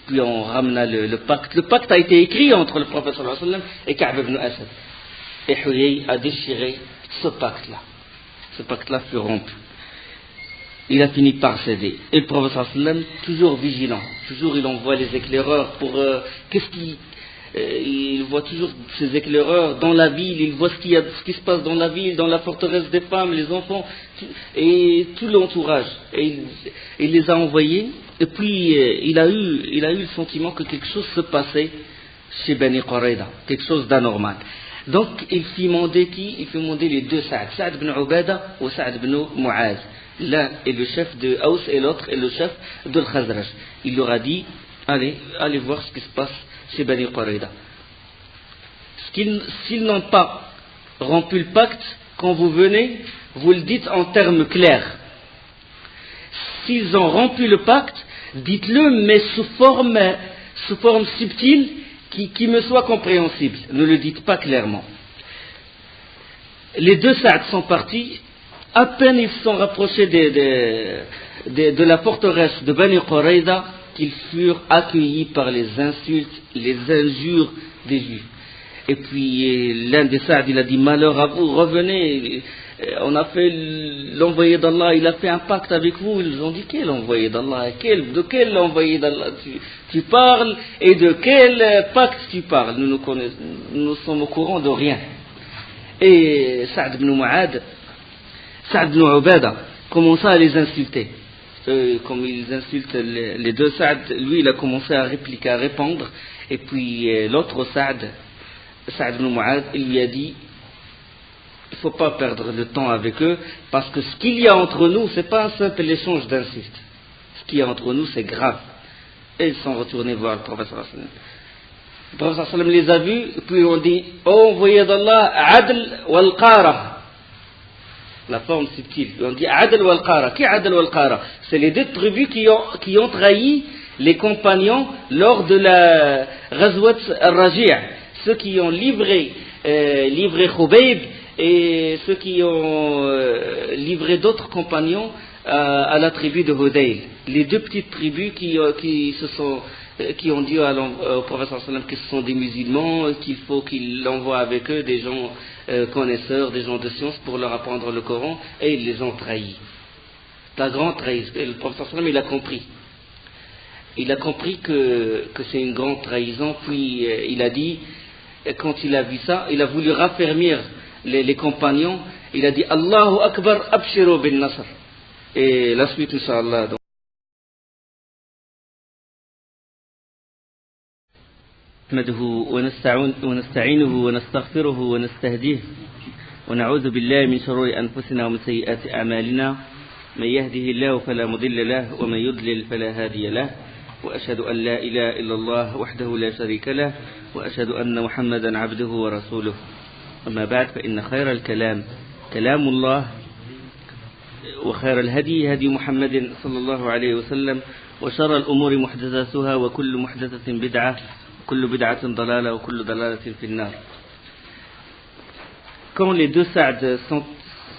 Speaker 1: Puis on ramena le pacte. Le pacte a été écrit entre le prophète sallallahu alayhi wa sallam et Ka'b ibn Asad. Et Huyay a déchiré ce pacte-là. Ce pacte-là fut rompu. Il a fini par céder. Et le prophète sallallahu alayhi wa sallam, toujours vigilant, toujours il envoie les éclaireurs pour il voit toujours ces éclaireurs dans la ville, il voit ce qui se passe dans la ville, dans la forteresse des femmes, les enfants, et tout l'entourage. Et il les a envoyés, et puis il a eu le sentiment que quelque chose se passait chez Bani Qurayda, quelque chose d'anormal. Donc il fit mander qui? Il fit mander les deux Sa'd, Sa'd ibn Ubada ou Sa'd ibn Mu'az. L'un est le chef de Aws et l'autre est le chef de Khazraj. Il leur a dit, allez voir ce qui se passe chez Bani Qurayda. S'ils n'ont pas rompu le pacte, quand vous venez, vous le dites en termes clairs. S'ils ont rompu le pacte, dites-le, mais sous forme subtile, qui me soit compréhensible. Ne le dites pas clairement. Les deux Sa'd sont partis. À peine ils se sont rapprochés de la forteresse de Bani Qurayda, qu'ils furent accueillis par les insultes, les injures des Juifs. Et puis l'un des Sa'd, il a dit, malheur à vous, revenez, on a fait l'envoyé d'Allah, il a fait un pacte avec vous. Ils ont dit, quel envoyé d'Allah? De quel envoyé d'Allah tu parles, et de quel pacte tu parles? Nous sommes au courant de rien. Et Sa'd ibn Mu'ad, Sa'd ibn Ubada commença à les insulter. Comme ils insultent les deux Sa'd, lui il a commencé à répliquer, à répondre. Et puis l'autre Sa'd ibn Mu'ad, il lui a dit, il ne faut pas perdre le temps avec eux, parce que ce qu'il y a entre nous, ce n'est pas un simple échange d'insultes. Ce qu'il y a entre nous, c'est grave. Et ils sont retournés voir le prophète sallallahu alayhi wa sallam. Le prophète sallallahu alayhi wa sallam les a vus, et puis on dit, oh envoyé d'Allah, Adl wal Qara. La forme subtile. On dit Adl wal Qara. Qui Adl wal Qara? C'est les deux tribus qui ont trahi les compagnons lors de la Ghazwat al-Raji'. Ceux qui ont livré Khubayb et ceux qui ont livré d'autres compagnons à la tribu de Hudayl. Les deux petites tribus qui ont dit au prophète sallallahu alayhi wa sallam que ce sont des musulmans, qu'il faut qu'il envoie avec eux des gens connaisseurs, des gens de science pour leur apprendre le Coran, et ils les ont trahis. La grande trahison. Et le prophète sallallahu alayhi wa sallam, il a compris. Il a compris que c'est une grande trahison, puis il a dit, quand il a vu ça, il a voulu raffermir les compagnons, il a dit Allahu Akbar abshiru bin Nasr. Et la suite, Inch'Allah. نحمده ونستعينه ونستغفره ونستهديه ونعوذ بالله من شرور أنفسنا ومن سيئات أعمالنا من يهده الله فلا مضل له ومن يضلل فلا هادي له وأشهد أن لا إله إلا الله وحده لا شريك له وأشهد أن محمدا عبده ورسوله أما بعد فإن خير الكلام كلام الله وخير الهدي هدي محمد صلى الله عليه وسلم وشر الأمور محدثاتها وكل محدثة بدعة كل بدعة ضلالة وكل ضلالة في النار. Quand les deux Sa'd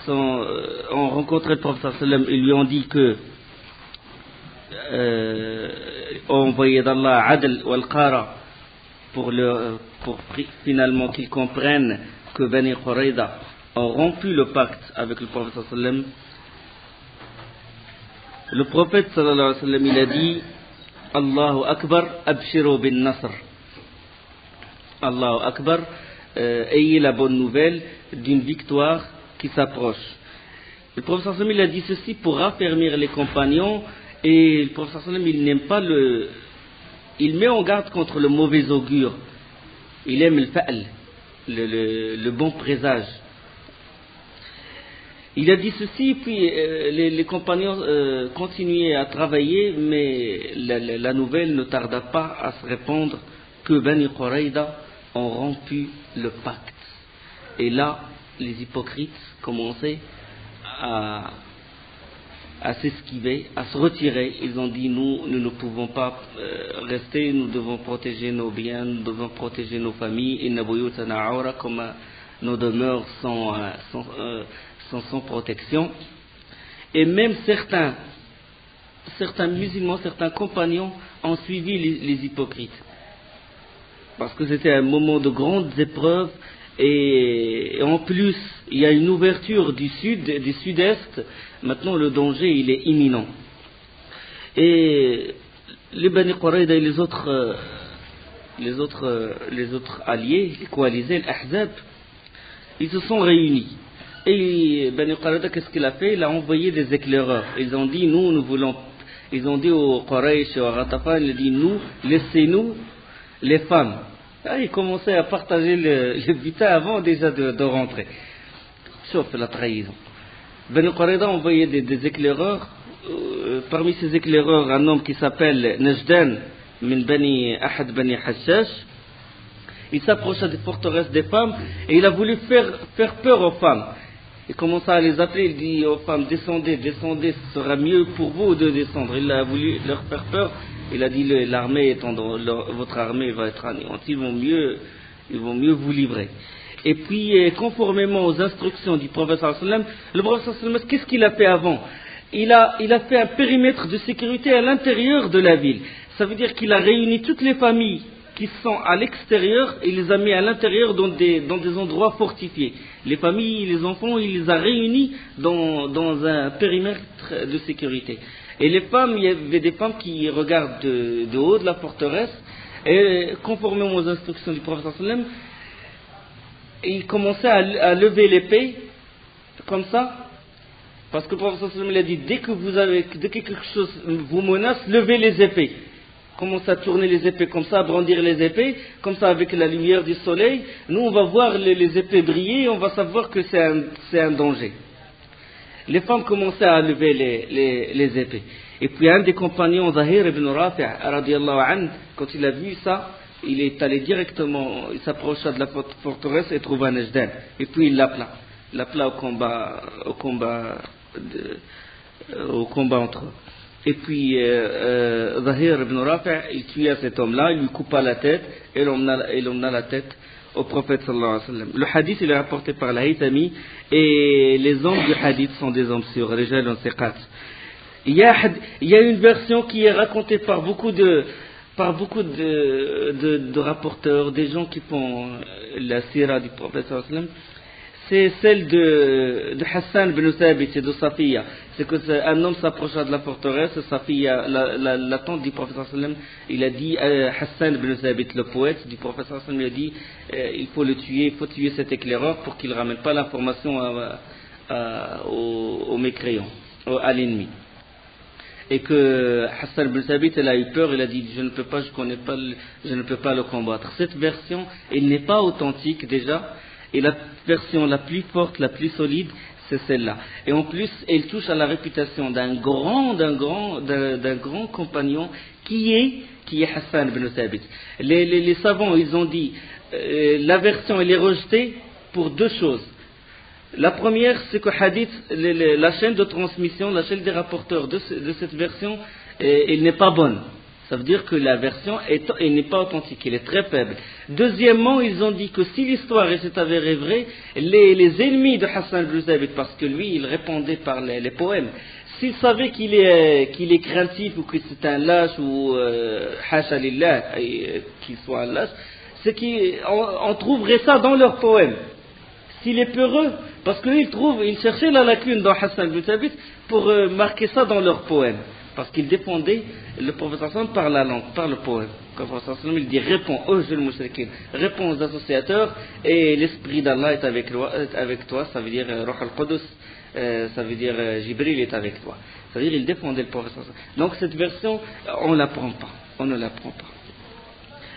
Speaker 1: ont rencontré le prophète sallallahu alayhi wa sallam, ils lui ont dit que envoyé d'Allah Adl wal Qara pour finalement qu'ils comprennent que Bani Qurayda ont rompu le pacte avec le prophète sallallahu alayhi wa sallam. Le prophète sallallahu alayhi wa sallam, il a dit Allahu Akbar abshiru bin Nasr. Allahu Akbar, ayez la bonne nouvelle d'une victoire qui s'approche. Le prophète sallallahu alayhi wa sallam, il a dit ceci pour raffermir les compagnons, et le prophète sallallahu alayhi wa sallam, il n'aime pas il met en garde contre le mauvais augure. Il aime le fa'l, le bon présage. Il a dit ceci, puis les compagnons continuaient à travailler, mais la nouvelle ne tarda pas à se répandre que Bani Qurayda ont rompu le pacte. Et là, les hypocrites commençaient à à s'esquiver, à se retirer. Ils ont dit nous ne pouvons pas rester, nous devons protéger nos biens, nous devons protéger nos familles. Inna buyutana awra, comme nos demeures sont sans protection. Et même certains musulmans, certains compagnons ont suivi les hypocrites. Parce que c'était un moment de grandes épreuves. Et en plus, il y a une ouverture du sud-est. Maintenant, le danger, il est imminent. Et les Bani Qurayda et les autres alliés, les coalisés, l'Ahzab, ils se sont réunis. Et Bani Qurayda, qu'est-ce qu'il a fait? Il a envoyé des éclaireurs. Ils ont dit, nous voulons. Ils ont dit aux Quraysh et aux Ghatafan, ils ont dit, laissez-nous les femmes. Ah, ils commençaient à partager le butin avant déjà de rentrer. Sauf la trahison. Bani Qurayda a envoyé des éclaireurs. Parmi ces éclaireurs, un homme qui s'appelle Najdan, Ahad Bani Hashash. Il s'approcha des forteresses des femmes et il a voulu faire peur aux femmes. Il commença à les appeler, il dit aux femmes, descendez, ce sera mieux pour vous de descendre. Il a voulu leur faire peur. Il a dit votre armée va être anéantie, ils vont mieux vous livrer. Et puis, conformément aux instructions du prophète sallallahu alayhi wa sallam, le prophète sallallahu alayhi wa sallam, qu'est-ce qu'il a fait avant? Il a fait un périmètre de sécurité à l'intérieur de la ville. Ça veut dire qu'il a réuni toutes les familles qui sont à l'extérieur et les a mis à l'intérieur dans des endroits fortifiés. Les familles, les enfants, il les a réunis dans un périmètre de sécurité. Et les femmes, il y avait des femmes qui regardent de haut de la forteresse, et conformément aux instructions du prophète sallallahu alayhi wa sallam, ils commençaient à lever l'épée, comme ça, parce que le prophète sallallahu alayhi wa sallam a dit, dès que quelque chose vous menace, levez les épées. Commencez à tourner les épées comme ça, à brandir les épées, comme ça avec la lumière du soleil, nous on va voir les épées briller, et on va savoir que c'est un danger. Les femmes commençaient à lever les épées. Et puis un des compagnons, Zahir ibn Rafi', radiyallahu anhu, quand il a vu ça, il est allé directement, il s'approcha de la forteresse et trouva Najdan. Et puis il l'appela. Il l'appela au combat entre eux. Et puis Zahir ibn Rafi', il tua cet homme-là, il lui coupa la tête et il emmena la tête au prophète sallallahu alayhi wa sallam. Le hadith il est rapporté par l'Haythami et les hommes du hadith sont des hommes sûrs, rijal wa thiqat. Il y a une version qui est racontée par beaucoup de rapporteurs, des gens qui font la sira du prophète sallallahu alayhi wa sallam. C'est celle de Hassan ibn Thabit et de Safiya. C'est que un homme s'approcha de la forteresse, Safiya, la tante du prophète sallallahu alayhi wa sallam, il a dit, Hassan ibn Thabit, le poète du prophète sallallahu alayhi wa sallam, il a dit, il faut tuer cet éclaireur pour qu'il ne ramène pas l'information aux mécréants, à l'ennemi. Et que Hassan ibn Thabit, elle a eu peur, il a dit, je ne peux pas le combattre. Cette version, elle n'est pas authentique déjà. Et la version la plus forte, la plus solide, c'est celle-là. Et en plus, elle touche à la réputation d'un grand compagnon qui est Hassan ibn Thabit. Les savants, ils ont dit, la version, elle est rejetée pour deux choses. La première, c'est que hadith, la chaîne de transmission, la chaîne des rapporteurs de cette version, elle n'est pas bonne. Ça veut dire que la version elle n'est pas authentique, elle est très faible. Deuxièmement, ils ont dit que si l'histoire s'est avérée vraie, les ennemis de Hassan ibn Thabit, parce que lui, il répondait par les poèmes, s'ils savaient qu'il est craintif ou que c'est un lâche ou hasha lillah, qu'il soit un lâche, c'est qu'on trouverait ça dans leurs poèmes. S'il est peureux, parce qu'ils cherchaient la lacune dans Hassan ibn Thabit pour marquer ça dans leurs poèmes. Parce qu'il défendait le prophète sallam par la langue, par le poème. Le prophète sallam, il dit, réponds aux associateurs, et l'esprit d'Allah est avec toi, ça veut dire Ruh al-Qudus, ça veut dire Jibril est avec toi. Ça veut dire il défendait le prophète sallam. Donc cette version, on ne la prend pas.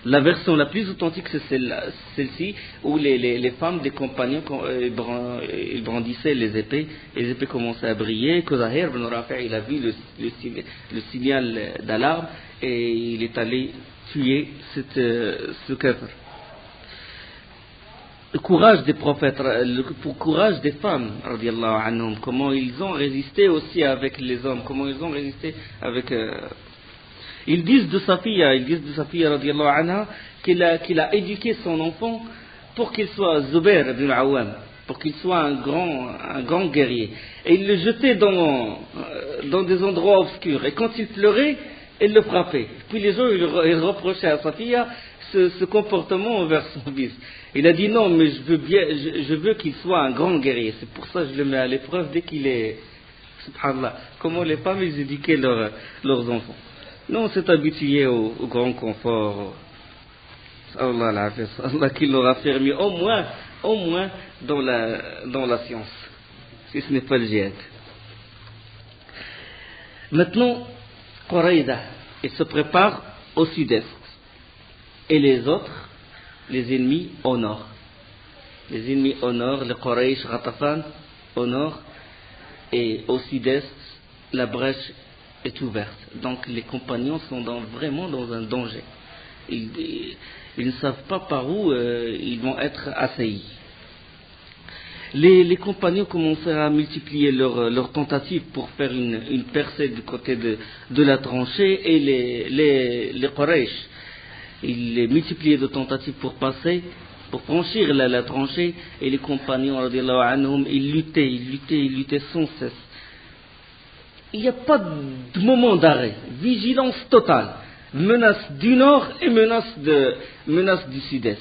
Speaker 1: La version la plus authentique, c'est celle-ci, où les femmes des compagnons, ils brandissaient les épées, et les épées commençaient à briller, que Zahir ibn Rafi' il a vu le signal d'alarme, et il est allé tuer ce kafir. le courage des prophètes, le courage des femmes, radiallahu anhum, comment ils ont résisté aussi avec les hommes, comment ils ont résisté avec... Ils disent de Safiya, radiallahu anha, qu'il a éduqué son enfant pour qu'il soit Zubair ibn al-Awwam, pour qu'il soit un grand guerrier. Et il le jetait dans des endroits obscurs. Et quand il pleurait, il le frappait. Puis les gens, ils reprochaient à Safiya ce comportement envers son fils. Il a dit non, mais je veux qu'il soit un grand guerrier. C'est pour ça que je le mets à l'épreuve dès qu'il est... Subhanallah. Comment les femmes, ils éduquaient leurs enfants. Non, on s'est habitué au grand confort. Allah qui l'aura fermé au moins dans la science, si ce n'est pas le djihad. Maintenant, Quraïda, il se prépare au sud-est. Et les autres, les ennemis au nord. Les ennemis au nord, les Quraysh, Ghatafan au nord. Et au sud-est, la brèche est ouverte. Donc les compagnons sont vraiment dans un danger. Ils ne savent pas par où ils vont être assaillis. Les compagnons commencèrent à multiplier leurs tentatives pour faire une percée du côté de la tranchée, et les Quraysh, ils multipliaient de tentatives pour franchir la tranchée, et les compagnons, radiallahu anhum, ils luttaient sans cesse. Il n'y a pas de moment d'arrêt, vigilance totale, menace du nord et menace du sud-est.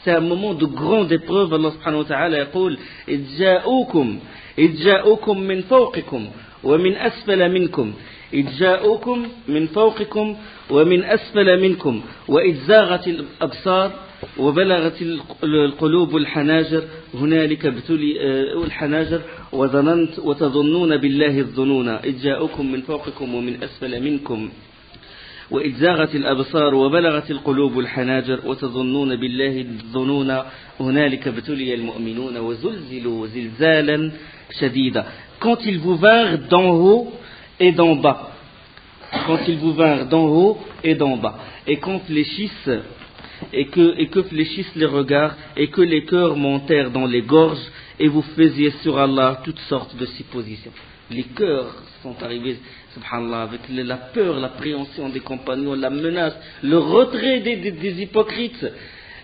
Speaker 1: C'est un moment de grande épreuve. Allah subhanahu wa ta'ala يقول إذ جاءوكم من فوقكم ومن أسفل منكم إذ جاءوكم من فوقكم ومن أسفل منكم وإذ زاغت الأبصار وبلغت القلوب الحناجر هنالك ابتلي الحناجر وتظنون بالله الظنون إذ جاءوكم من فوقكم ومن أسفل منكم وإذ زاغت الأبصار وبلغت القلوب الحناجر وتظنون بالله الظنون هنالك ابتلي المؤمنون وزلزلوا زلزالا شديدا. Quand ils vous vinrent d'en haut et d'en bas, et quand fléchissent et que fléchissent les regards, et que les cœurs montèrent dans les gorges, et vous faisiez sur Allah toutes sortes de suppositions. Les cœurs sont arrivés, subhanallah, avec la peur, l'appréhension des compagnons, la menace, le retrait des hypocrites.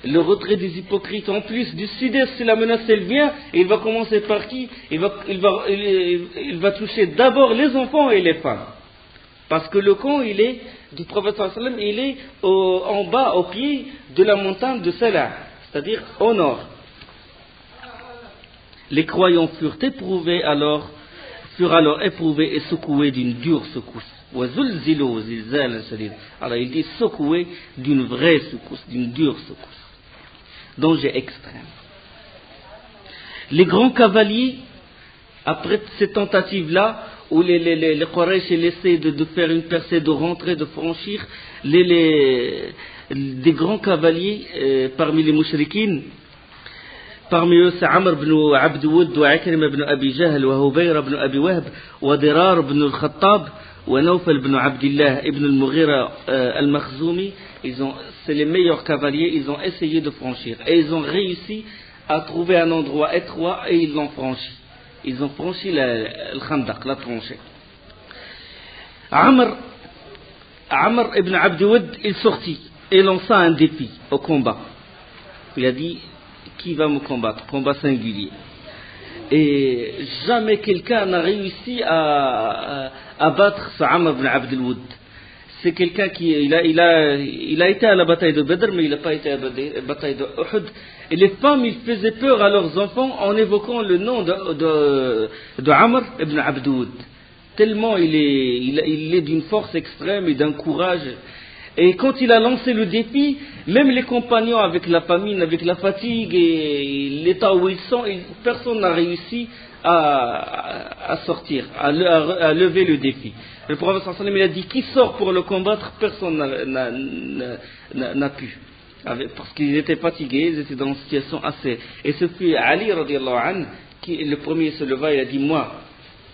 Speaker 1: Le retrait des hypocrites, en plus du sud-est, si la menace elle vient, il va commencer par qui? Il va toucher d'abord les enfants et les femmes. Parce que le camp, il est du prophète sallallahu alayhi wa sallam, il est en bas, au pied de la montagne de Salah, c'est-à-dire au nord. Les croyants furent alors éprouvés et secoués d'une dure secousse. Alors il dit secoués d'une vraie secousse, d'une dure secousse. Danger extrême. Les grands cavaliers, après ces tentatives-là, où les Quraysh essaient de faire une percée, de rentrer, de franchir, des grands cavaliers parmi les mouchrikines, parmi eux c'est Amr ibn Abd Woud, Ikrim ibn Abi Jahl, Hubayr ibn Abi Wahb, Dirar ibn al-Khattab, Nawfal ibn Abdillah ibn al-Mughira al-Makhzoumi. C'est les meilleurs cavaliers, ils ont essayé de franchir. Et ils ont réussi à trouver un endroit étroit, et ils l'ont franchi. Ils ont franchi le Khandaq, la tranchée. Amr ibn Abd Woud, il sortit et lança un défi au combat. Il a dit, qui va me combattre? Combat singulier. Et jamais quelqu'un n'a réussi à battre ce Amr ibn Abd Woud. C'est quelqu'un qui il a été à la bataille de Badr, mais il n'a pas été à la bataille de Uhud. Et les femmes, ils faisaient peur à leurs enfants en évoquant le nom de Amr ibn Abd Woud. Tellement il est d'une force extrême et d'un courage. Et quand il a lancé le défi, même les compagnons, avec la famine, avec la fatigue et l'état où ils sont, personne n'a réussi à sortir, à lever le défi. Le prophète sallallahu alayhi wa sallam, il a dit, qui sort pour le combattre? Personne n'a pu. Parce qu'ils étaient fatigués, ils étaient dans une situation assez... Et ce fut Ali radiallahu anhu qui, le premier se leva, il a dit, moi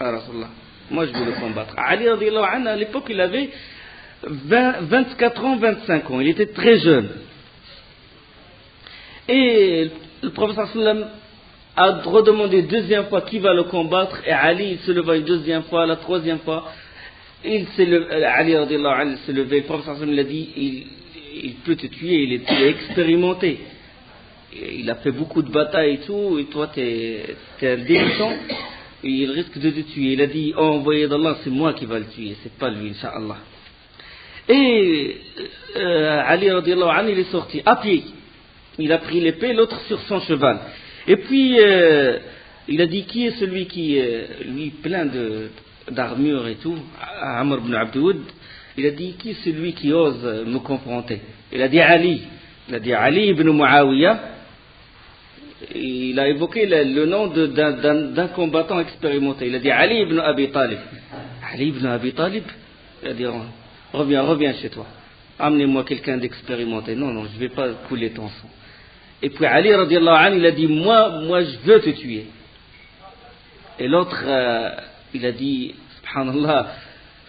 Speaker 1: je vais le combattre. Ali radiallahu anhu, à l'époque, il avait 24 ans, 25 ans, il était très jeune. Et le prophète sallam a redemandé deuxième fois qui va le combattre, et Ali il se leva une deuxième fois, la troisième fois, Ali radiallahu anhu s'est levé, le prophète sallam l'a dit, il peut te tuer, il est expérimenté. Il a fait beaucoup de batailles et tout, et toi t'es un débutant, et il risque de te tuer. Il a dit, oh envoyé d'Allah, c'est moi qui va le tuer, c'est pas lui, Inch'Allah. Et Ali radiallahu anhu, il est sorti à pied. Il a pris l'épée, l'autre sur son cheval. Et puis, il a dit, qui est celui qui, lui, plein d'armure et tout, Amr ibn Abdoud, il a dit, qui est celui qui ose me confronter? Il a dit Ali. Il a dit Ali ibn Muawiyah. Il a évoqué le nom d'un combattant expérimenté. Il a dit Ali ibn Abi Talib. Ali ibn Abi Talib, il a dit reviens chez toi. Amenez-moi quelqu'un d'expérimenté. Non, je ne vais pas couler ton sang. Et puis Ali radiallahu anhu, il a dit moi je veux te tuer. Et l'autre, il a dit subhanallah,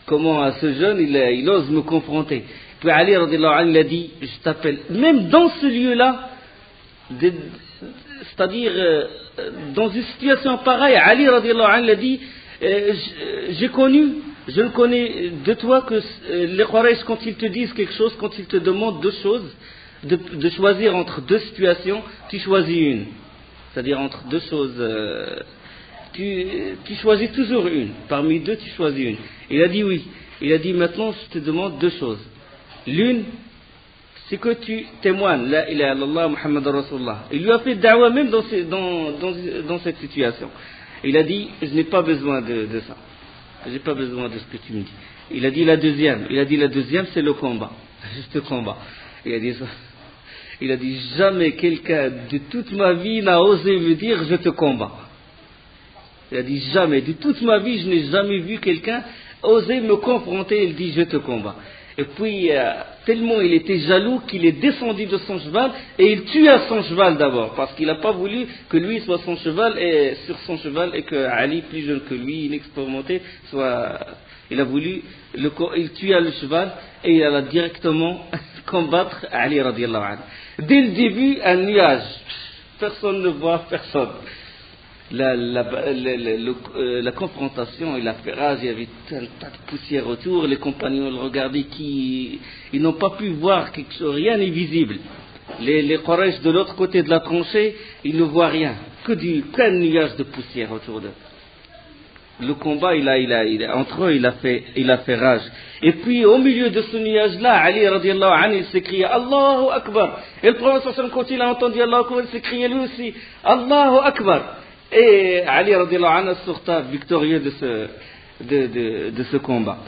Speaker 1: comment à ce jeune il ose me confronter. Puis Ali radiallahu anhu, il a dit je t'appelle. Même dans ce lieu-là, c'est-à-dire dans une situation pareille, Ali radiallahu anhu a dit je ne connais de toi que les Quraysh, quand ils te disent quelque chose, quand ils te demandent deux choses, de choisir entre deux situations, tu choisis une. C'est-à-dire entre deux choses, tu choisis toujours une. Parmi deux, tu choisis une. Il a dit oui. Il a dit maintenant je te demande deux choses. L'une, c'est que tu témoignes la ilaha illallah Muhammad Rasulullah. Il lui a fait da'wa même dans cette situation. Il a dit je n'ai pas besoin de ça. J'ai pas besoin de ce que tu me dis. Il a dit la deuxième c'est le combat. Juste le combat. Il a dit jamais quelqu'un de toute ma vie n'a osé me dire je te combats. Il a dit jamais, de toute ma vie je n'ai jamais vu quelqu'un oser me confronter. Il dit je te combats. Et puis, tellement il était jaloux qu'il est descendu de son cheval et il tua son cheval d'abord, parce qu'il n'a pas voulu que lui soit sur son cheval et que Ali, plus jeune que lui, inexpérimenté, il a voulu, il tua le cheval et il alla directement combattre Ali radiallahu anhu. Dès le début, un nuage. Personne ne voit personne. La confrontation, il a fait rage, il y avait un tas de poussière autour, les compagnons le regardaient, ils n'ont pas pu voir quelque chose, rien n'est visible. Les Quraysh de l'autre côté de la tranchée, ils ne voient rien, qu'un nuage de poussière autour d'eux. Le combat, entre eux, il a fait rage. Et puis, au milieu de ce nuage-là, Ali radiallahu anhu, il s'écriait Allahu Akbar. Et le prophète, quand il a entendu Allahu Akbar, il s'écriait lui aussi Allahu Akbar. Et Ali radiallahu anhu sorta victorieux de ce combat.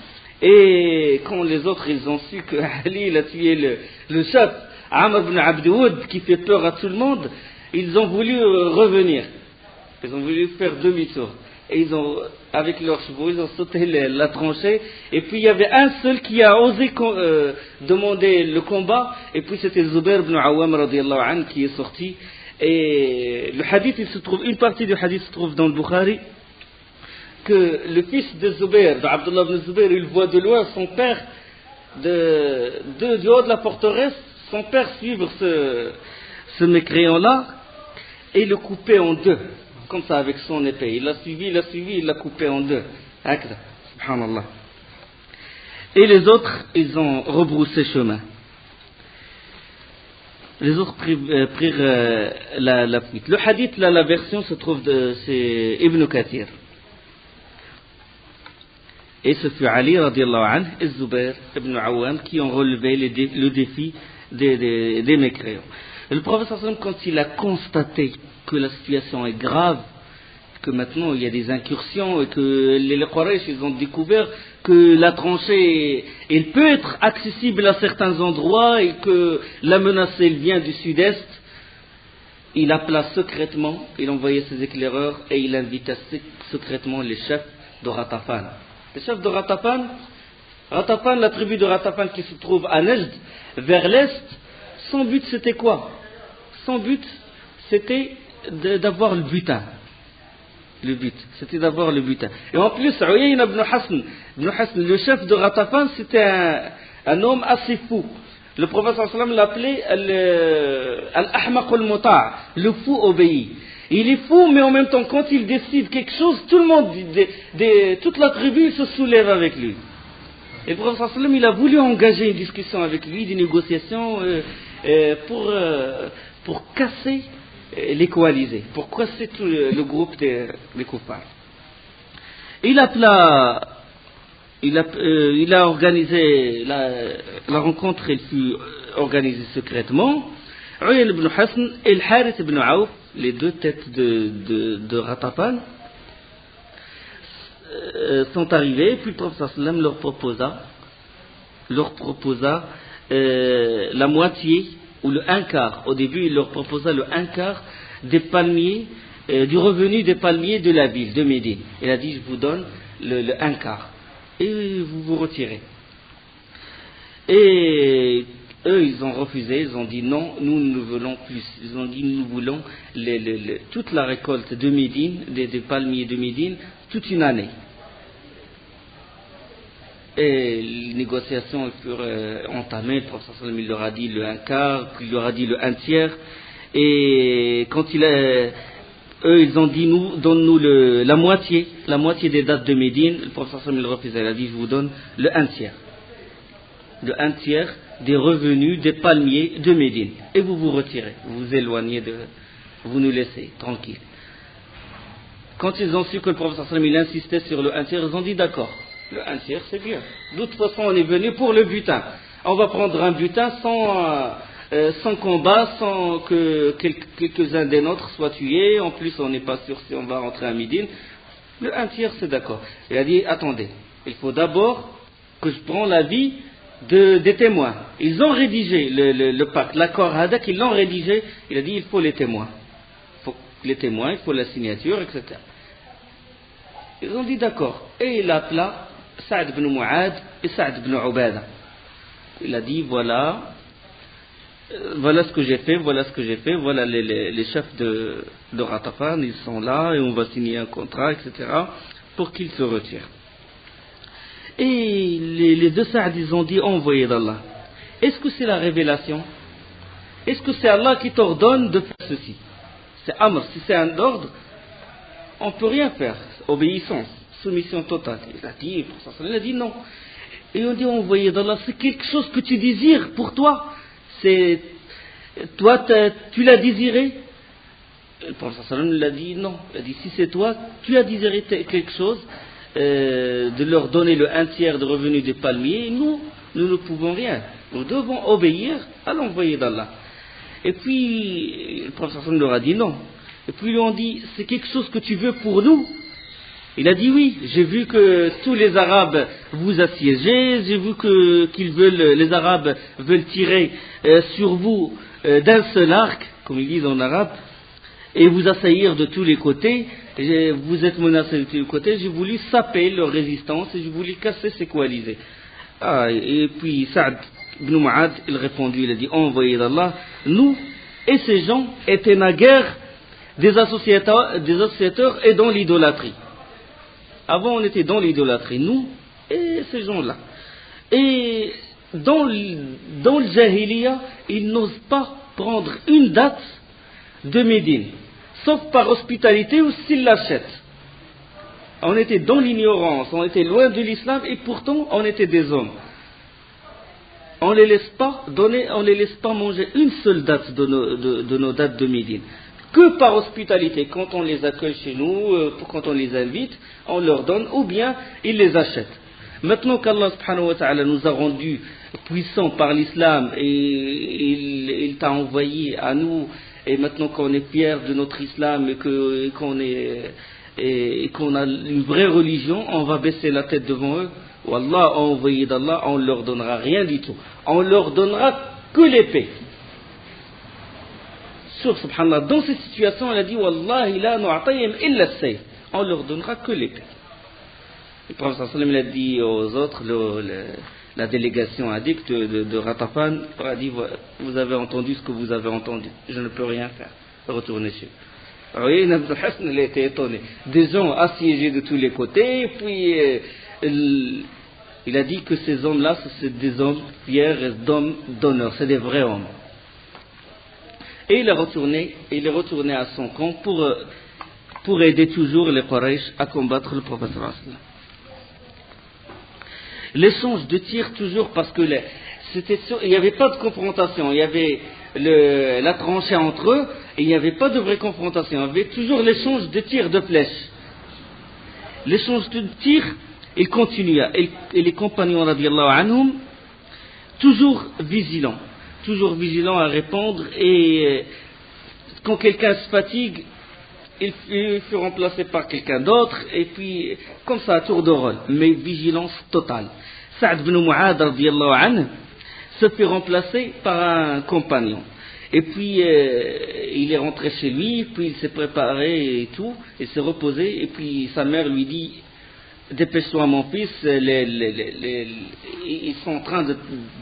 Speaker 1: Et quand les autres ils ont su que Ali il a tué le chef Amr ibn Abdoud qui fait peur à tout le monde, ils ont voulu revenir. Ils ont voulu faire demi-tour. Et avec leurs chevaux, ils ont sauté la tranchée. Et puis il y avait un seul qui a osé demander le combat. Et puis c'était Zubair ibn Awam radiallahu anhu qui est sorti. Et le hadith, une partie du hadith se trouve dans le Bukhari, que le fils de Zubair, d'Abdullah ibn Zubair, il voit de loin son père, du haut de la forteresse, son père suivre ce mécréant-là, et le couper en deux, comme ça avec son épée. Il l'a suivi, il l'a coupé en deux. Subhanallah. Et les autres, ils ont rebroussé chemin. Les autres prirent la fuite. Le hadith, là, la version se trouve c'est Ibn Kathir. Et ce fut Ali radiallahu anhu et Zubair ibn Awam qui ont relevé le défi des mécréants. Et le prophète sallam, quand il a constaté que la situation est grave, que maintenant il y a des incursions et que les Quraysh ils ont découvert que la tranchée elle peut être accessible à certains endroits et que la menace elle vient du sud-est, il appela secrètement, il envoyait ses éclaireurs et il invita secrètement les chefs de Ratafan. Les chefs de Ratafan, la tribu de Ratafan qui se trouve à Najd, vers l'est, son but c'était quoi? Son but c'était d'avoir le butin. Le but, c'était d'avoir le butin. Et en plus, Uyayna ibn Hasn, le chef de Ratafan, c'était un homme assez fou. Le prophète sallallahu alayhi wa sallam l'appelait Al-Ahmaq al-Muta', le fou obéi. Il est fou, mais en même temps, quand il décide quelque chose, tout le monde, toute la tribu se soulève avec lui. Et le prophète sallallahu alayhi wa sallam, il a voulu engager une discussion avec lui, des négociations pour casser les coalisés, pour casser tout le groupe des kuffars. Il a organisé la rencontre, elle fut organisée secrètement. Uyayna ibn Hasn et le Harith ibn Auf, les deux têtes de Ghatafan, sont arrivés, puis le prophète sallallahu alayhi wa sallam leur proposa la moitié ou le un quart. Au début, il leur proposa le un quart des palmiers, du revenu des palmiers de la ville de Médine. Il a dit, je vous donne le un quart et vous vous retirez. Et eux, ils ont refusé, ils ont dit non, nous voulons plus. Ils ont dit, nous voulons toute la récolte de Médine, des palmiers de Médine, toute une année. Et les négociations furent entamées, le prophète sallallahu alayhi wa sallam, il leur a dit le un quart, puis il leur a dit le un tiers. Et quand eux, ils ont dit, donne-nous la moitié des dates de Médine, le prophète sallallahu alayhi wa sallam, il refusait, il a dit, je vous donne le un tiers. Le un tiers des revenus des palmiers de Médine. Et vous vous retirez, vous vous éloignez vous nous laissez tranquille. Quand ils ont su que le prophète sallallahu alayhi wa sallam, il insistait sur le un tiers, ils ont dit d'accord. Le un tiers, c'est bien. De toute façon, on est venu pour le butin. On va prendre un butin sans combat, sans que quelques-uns des nôtres soient tués. En plus, on n'est pas sûr si on va rentrer à Médine. Le un tiers, c'est d'accord. Il a dit, attendez, il faut d'abord que je prends l'avis des témoins. Ils ont rédigé le pacte, l'accord Hadak, ils l'ont rédigé. Il a dit, il faut les témoins. Il faut la signature, etc. Ils ont dit d'accord. Et il appela Saad ibn Mu'ad et Saad ibn Ubada. Il a dit voilà ce que j'ai fait, voilà les chefs de Ghatafan, ils sont là et on va signer un contrat, etc. pour qu'ils se retirent. Et les deux Saad, ils ont dit envoyé d'Allah. Est-ce que c'est la révélation? Est-ce que c'est Allah qui t'ordonne de faire ceci? C'est Amr, si c'est un ordre, on ne peut rien faire. Obéissance, soumission totale. Il a dit non. Et on dit envoyé d'Allah, c'est quelque chose que tu désires pour toi. Toi, tu l'as désiré. Le prophète sallallahu a dit non. Il a dit si c'est toi, tu as désiré quelque chose, de leur donner le un tiers de revenus des palmiers, nous ne pouvons rien. Nous devons obéir à l'envoyé d'Allah. Et puis, le prophète sallallahu leur a dit non. Et puis, ils lui ont dit, c'est quelque chose que tu veux pour nous? Il a dit oui, j'ai vu que tous les Arabes vous assiégez, j'ai vu les Arabes veulent tirer sur vous d'un seul arc, comme ils disent en arabe, et vous assaillir de tous les côtés. Vous êtes menacés de tous les côtés, j'ai voulu saper leur résistance et j'ai voulu casser ces coalisés. Et puis Saad ibn Mu'ad, il répondit, il a dit, envoyé d'Allah, nous et ces gens étaient naguère des associateurs et dans l'idolâtrie. Avant, on était dans l'idolâtrie, nous et ces gens-là. Et dans le Jahiliya, ils n'osent pas prendre une date de Médine, sauf par hospitalité ou s'ils l'achètent. On était dans l'ignorance, on était loin de l'islam et pourtant on était des hommes. On ne les laisse pas manger une seule date de nos dates de Médine. Que par hospitalité, quand on les accueille chez nous, quand on les invite, on leur donne, ou bien ils les achètent. Maintenant qu'Allah subhanahu wa ta'ala nous a rendus puissants par l'islam et il t'a envoyé à nous, et maintenant qu'on est fiers de notre islam et qu'on a une vraie religion, on va baisser la tête devant eux. Wallah, envoyé d'Allah, on ne leur donnera rien du tout. On leur donnera que l'épée. Subhanallah, dans cette situation, elle a dit Wallahi la nu'atayhim illa as-sayf. On leur donnera que l'épée. Le prophète sallallahu alayhi wa sallam a dit aux autres, la délégation addicte de Ghatafan, a dit vous avez entendu ce que vous avez entendu, je ne peux rien faire, retournez chez vous. Oui, Ibn Hasn, il était étonné. Des gens assiégés de tous les côtés, puis Il a dit que ces hommes-là, c'est des hommes fiers, d'hommes d'honneur, c'est des vrais hommes. Et il est retourné à son camp pour aider toujours les Quraysh à combattre le prophète. L'échange de tirs toujours parce que il n'y avait pas de confrontation, il y avait la tranchée entre eux et il n'y avait pas de vraie confrontation, il y avait toujours l'échange de tirs de flèches. L'échange de tirs, il continua et les compagnons radiallahu anhum toujours vigilants à répondre et quand quelqu'un se fatigue, il fut remplacé par quelqu'un d'autre, et puis, comme ça, à tour de rôle, mais vigilance totale. Sa'd ibn Mu'adh, radiallahu anhu, se fait remplacer par un compagnon. Et puis, il est rentré chez lui, puis il s'est préparé et tout, il s'est reposé, et puis sa mère lui dit, dépêche-toi mon fils, ils sont en train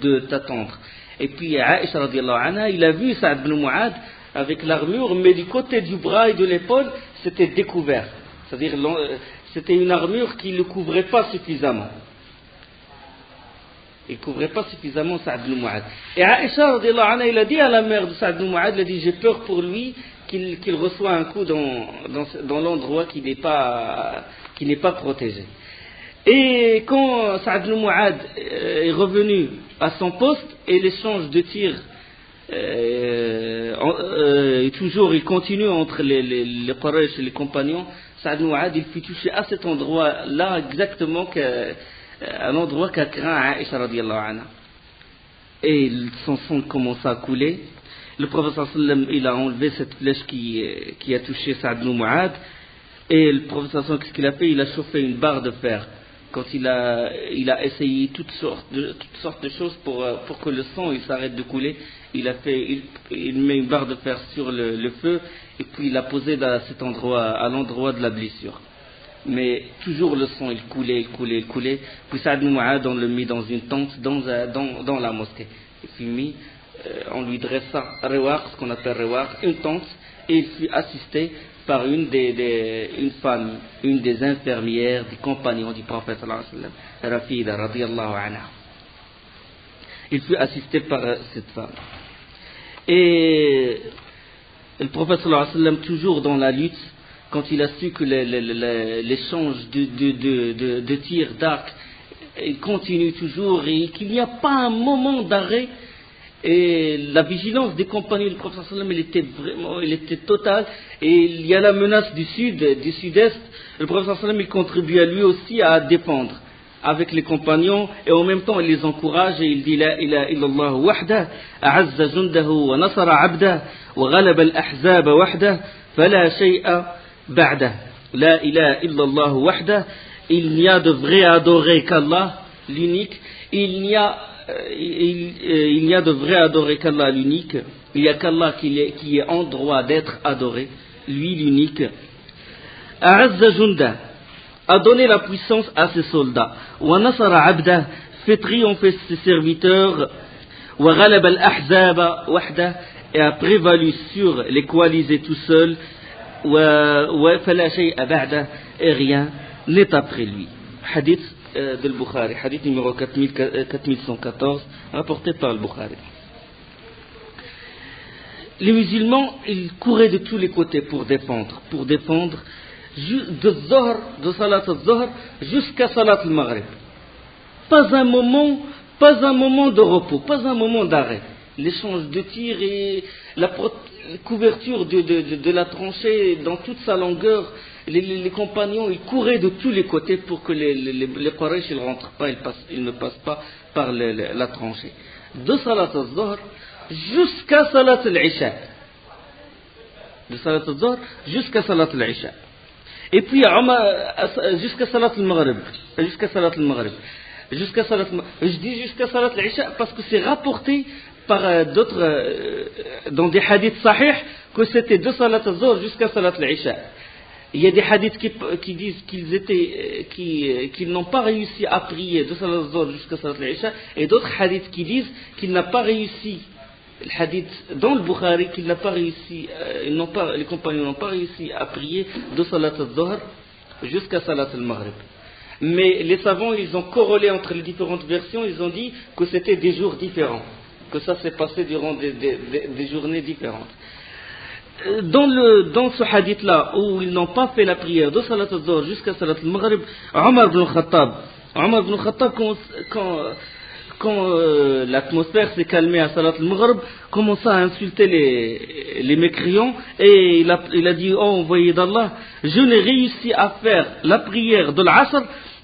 Speaker 1: de t'attendre. Et puis, Aïcha, radiallahu anha, il a vu Sa'd ibn Mu'adh, avec l'armure, mais du côté du bras et de l'épaule, c'était découvert. C'est-à-dire, c'était une armure qui ne le couvrait pas suffisamment. Il ne couvrait pas suffisamment Sa'd ibn Mu'adh. Et Aïcha, radiallahu anha, il a dit à la mère de Sa'd ibn Mu'adh, il a dit, j'ai peur pour lui qu'il reçoit un coup dans l'endroit qui n'est pas protégé. Et quand Sa'd ibn Mu'adh est revenu à son poste, et l'échange de tirs toujours il continue entre les Quraysh et les compagnons, Sa'd ibn Mu'adh il fut touché à cet endroit-là exactement à l'endroit qu'a craint Aïcha radiallahu anha. Et son sang commença à couler. Le prophète sallam il a enlevé cette flèche qui a touché Sa'd ibn Mu'adh, et le prophète sallam qu'est-ce qu'il a fait? Il a chauffé une barre de fer. Quand il a essayé toutes sortes de choses pour que le sang il s'arrête de couler, il met une barre de fer sur le feu et puis il l'a posé à cet endroit, à l'endroit de la blessure. Mais toujours le sang il coulait. Puis Sa'd ibn Mu'adh on le mit dans une tente dans la mosquée. Et puis on lui dressa rewaq, ce qu'on appelle rewaq, une tente, et il fut assisté par une femme, une des infirmières, des compagnons du prophète sallallahu alayhi wa sallam, Rafida radiyallahu anha. Il fut assisté par cette femme. Et le prophète sallallahu alayhi wa sallam, toujours dans la lutte, quand il a su que l'échange de tirs d'arc il continue toujours et qu'il n'y a pas un moment d'arrêt, et la vigilance des compagnons du prophète sallallahu alayhi wa sallam elle était totale, et il y a la menace du sud-est. Le prophète sallallahu alayhi wa sallam il contribue à lui aussi à défendre avec les compagnons, et en même temps il les encourage et il dit la ilaha illallah wahdah a'azza jundahu wa nasara 'abdah wa ghalaba al-ahzaba wahdah fala shay'a ba'dah. La ilaha illallah wahdah, il n'y a de vrai à adorer qu'Allah l'unique, il n'y a de vrai à adorer qu'Allah l'unique, il n'y a qu'Allah qui est en droit d'être adoré, lui l'unique. A'azza jundah, a donné la puissance à ses soldats. Wa nasara 'abdah, fait triompher ses serviteurs. Wa ghalaba al-ahzaba wahdah, et a prévalu sur les coalisés tout seul. Wa fala shay'a ba'dah, et rien n'est après lui. Hadith de Bukhari, hadith numéro 4114, rapporté par le Bukhari. Les musulmans, ils couraient de tous les côtés pour défendre, de Salat al-Zuhr jusqu'à Salat al-Maghrib. Pas un moment de repos, pas un moment d'arrêt. L'échange de tirs et la couverture de la tranchée dans toute sa longueur, les compagnons ils couraient de tous les côtés pour que les Quraysh ils rentrent pas, ils ne passent pas par la tranchée. De Salat al-Zuhr jusqu'à Salat al-Isha. De Salat al-Zuhr jusqu'à Salat al-Isha. Et puis jusqu'à Salat al-Maghrib. Je dis jusqu'à Salat al-Isha parce que c'est rapporté par d'autres dans des hadiths sahih que c'était de Salat al-Zuhr jusqu'à Salat al-Isha. Il y a des hadiths qui disent qu'ils n'ont pas réussi à prier de Salat al-Zuhr jusqu'à Salat al-Isha, et d'autres hadiths qui disent qu'il n'a pas réussi, le hadith dans le Bukhari, qu'il n'a pas réussi, les compagnons n'ont pas réussi à prier de Salat al-Zuhr jusqu'à Salat al-Maghrib. Mais les savants, ils ont corrélé entre les différentes versions, ils ont dit que c'était des jours différents, que ça s'est passé durant des journées différentes. Dans ce hadith-là, où ils n'ont pas fait la prière de Salat al-Zuhr jusqu'à Salat al-Maghrib, Omar ibn Khattab, quand l'atmosphère s'est calmée à Salat al-Maghrib, commença à insulter les mécréants, et il a dit: oh envoyé d'Allah, je n'ai réussi à faire la prière de l'Asr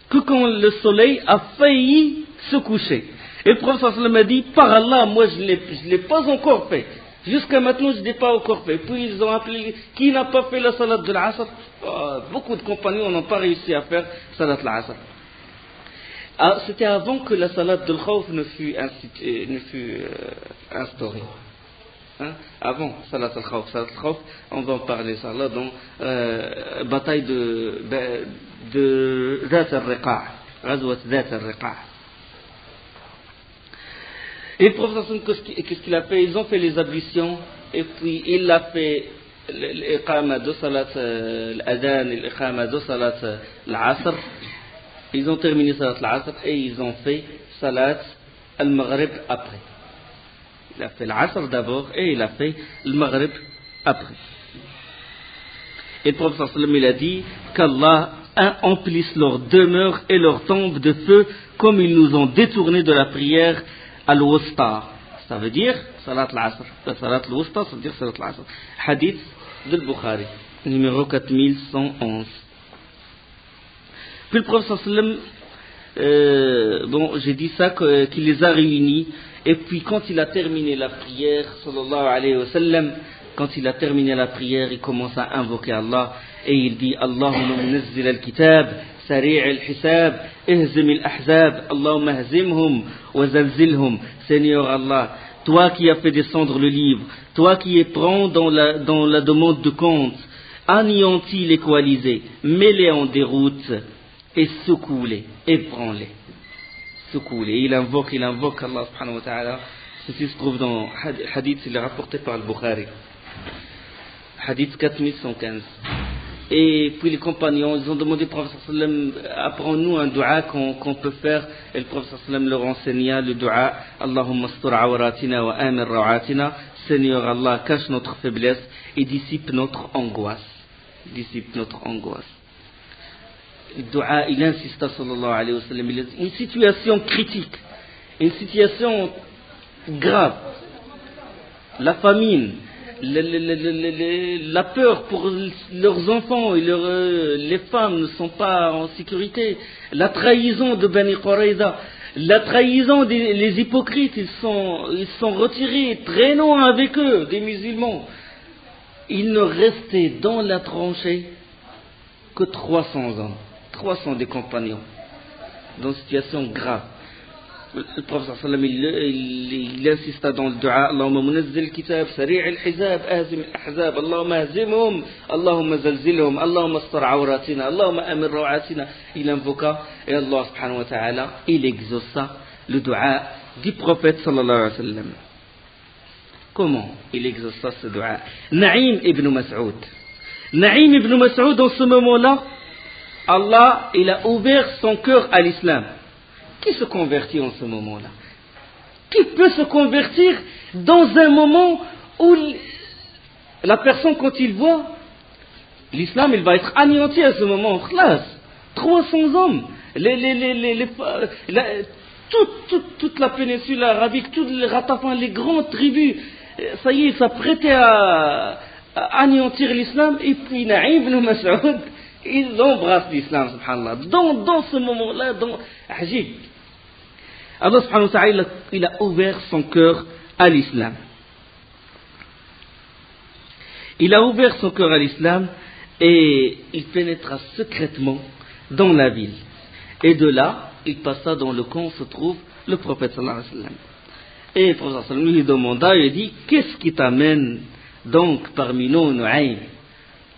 Speaker 1: que quand le soleil a failli se coucher. Et le prophète sallallahu alayhi wa sallam a dit: par Allah, moi je ne l'ai pas encore fait. Jusqu'à maintenant, je ne l'ai pas encore fait. Puis ils ont appelé: qui n'a pas fait la salat de l'Asr? Beaucoup de compagnons n'ont pas réussi à faire salat de l'Asr. C'était avant que la salat de l'Khawf ne fut instaurée. Avant salat al-Khawf. Salat al-Khawf, on va en parler ça là dans bataille de Zat al-Riqa', Ghazwat Zat al-Riqa'. Et le prophète, qu'est-ce qu'il a fait? Ils ont fait les ablutions, et puis il a fait l'iqama de salat al-adhan et l'iqama de salat al-asr. Ils ont terminé salat al-asr et ils ont fait salat al-maghrib après. Il a fait l'asr d'abord et il a fait le maghrib après. Et le prophète sallallahu alayhi wa sallam, il a dit qu'Allah emplisse leur demeure et leur tombe de feu, comme ils nous ont détournés de la prière al-Wusta. Ça veut dire salat al-asr. Salat al-Wusta, ça veut dire salat al-asr. Hadith de Bukhari, numéro 4111. Puis le prophète sallallahu alayhi wa sallam, j'ai dit ça, qu'il les a réunis. Et puis quand il a terminé la prière, sallallahu alayhi wa sallam, quand il a terminé la prière, il commence à invoquer Allah et il dit: Allahumma munazzil al-kitab, sari' al-hisab, ihzim al-ahzab, Allahumma hazimhum wa zalzilhum. Seigneur Allah, toi qui as fait descendre le livre, toi qui es prompt dans la demande de compte, anéantis les coalisés, mets-les en déroute et secoue-les, ébranle-les. Il invoque Allah subhanahu wa ta'ala. Ceci se trouve dans hadith, il est rapporté par le Bukhari, hadith 4115. Et puis les compagnons, ils ont demandé au prophète sallallahu alayhi wa sallam: apprends-nous un dua qu'on peut faire. Et le prophète sallallahu alayhi wa sallam leur enseigna le dua: Allahumma astur awratina wa amir rawatina. Seigneur Allah, cache notre faiblesse et dissipe notre angoisse. Le dua, il insista sallallahu alayhi wa sallam. Une situation critique, une situation grave, la famine, la peur pour leurs enfants et les femmes ne sont pas en sécurité, la trahison de Bani Quraïda, la trahison des hypocrites, ils sont retirés, traînant avec eux des musulmans. Il ne restait dans la tranchée que 300 hommes, 300 des compagnons, dans une situation grave. Le prophète sallallahu alayhi wa sallam, il insista dans le dua: Allahumma munazzil kitab, sari' al-hizab, ahzim al-ahzab, Allahumma hazimhum, Allahumma zalzilhum, Allahumma astur awratina, Allahumma amir rawatina. Il invoqua et Allah subhanahu wa ta'ala, il exauça le dua du prophète sallallahu alayhi wa sallam. Comment il exauça ce dua? Naïm ibn Mas'ud, en ce moment-là, Allah, il a ouvert son cœur à l'islam. Qui se convertit en ce moment-là? Qui peut se convertir dans un moment où la personne, quand il voit l'islam, il va être anéanti à ce moment? Classe, 300 hommes, toute la péninsule arabique, tous les Ratafan, les grandes tribus, ça y est, s'apprêtaient à anéantir l'islam. Et puis Naïm ibn Mas'ud, ils embrassent l'islam, subhanallah. Dans ce moment-là, Ajib, Allah subhanahu wa ta'ala, il a ouvert son cœur à l'islam. Il a ouvert son cœur à l'islam et il pénétra secrètement dans la ville. Et de là, il passa dans le camp où se trouve le prophète sallallahu alayhi wa sallam. Et le prophète sallallahu alayhi wa sallam lui demanda, il dit: qu'est-ce qui t'amène donc parmi nous, Nu'aym?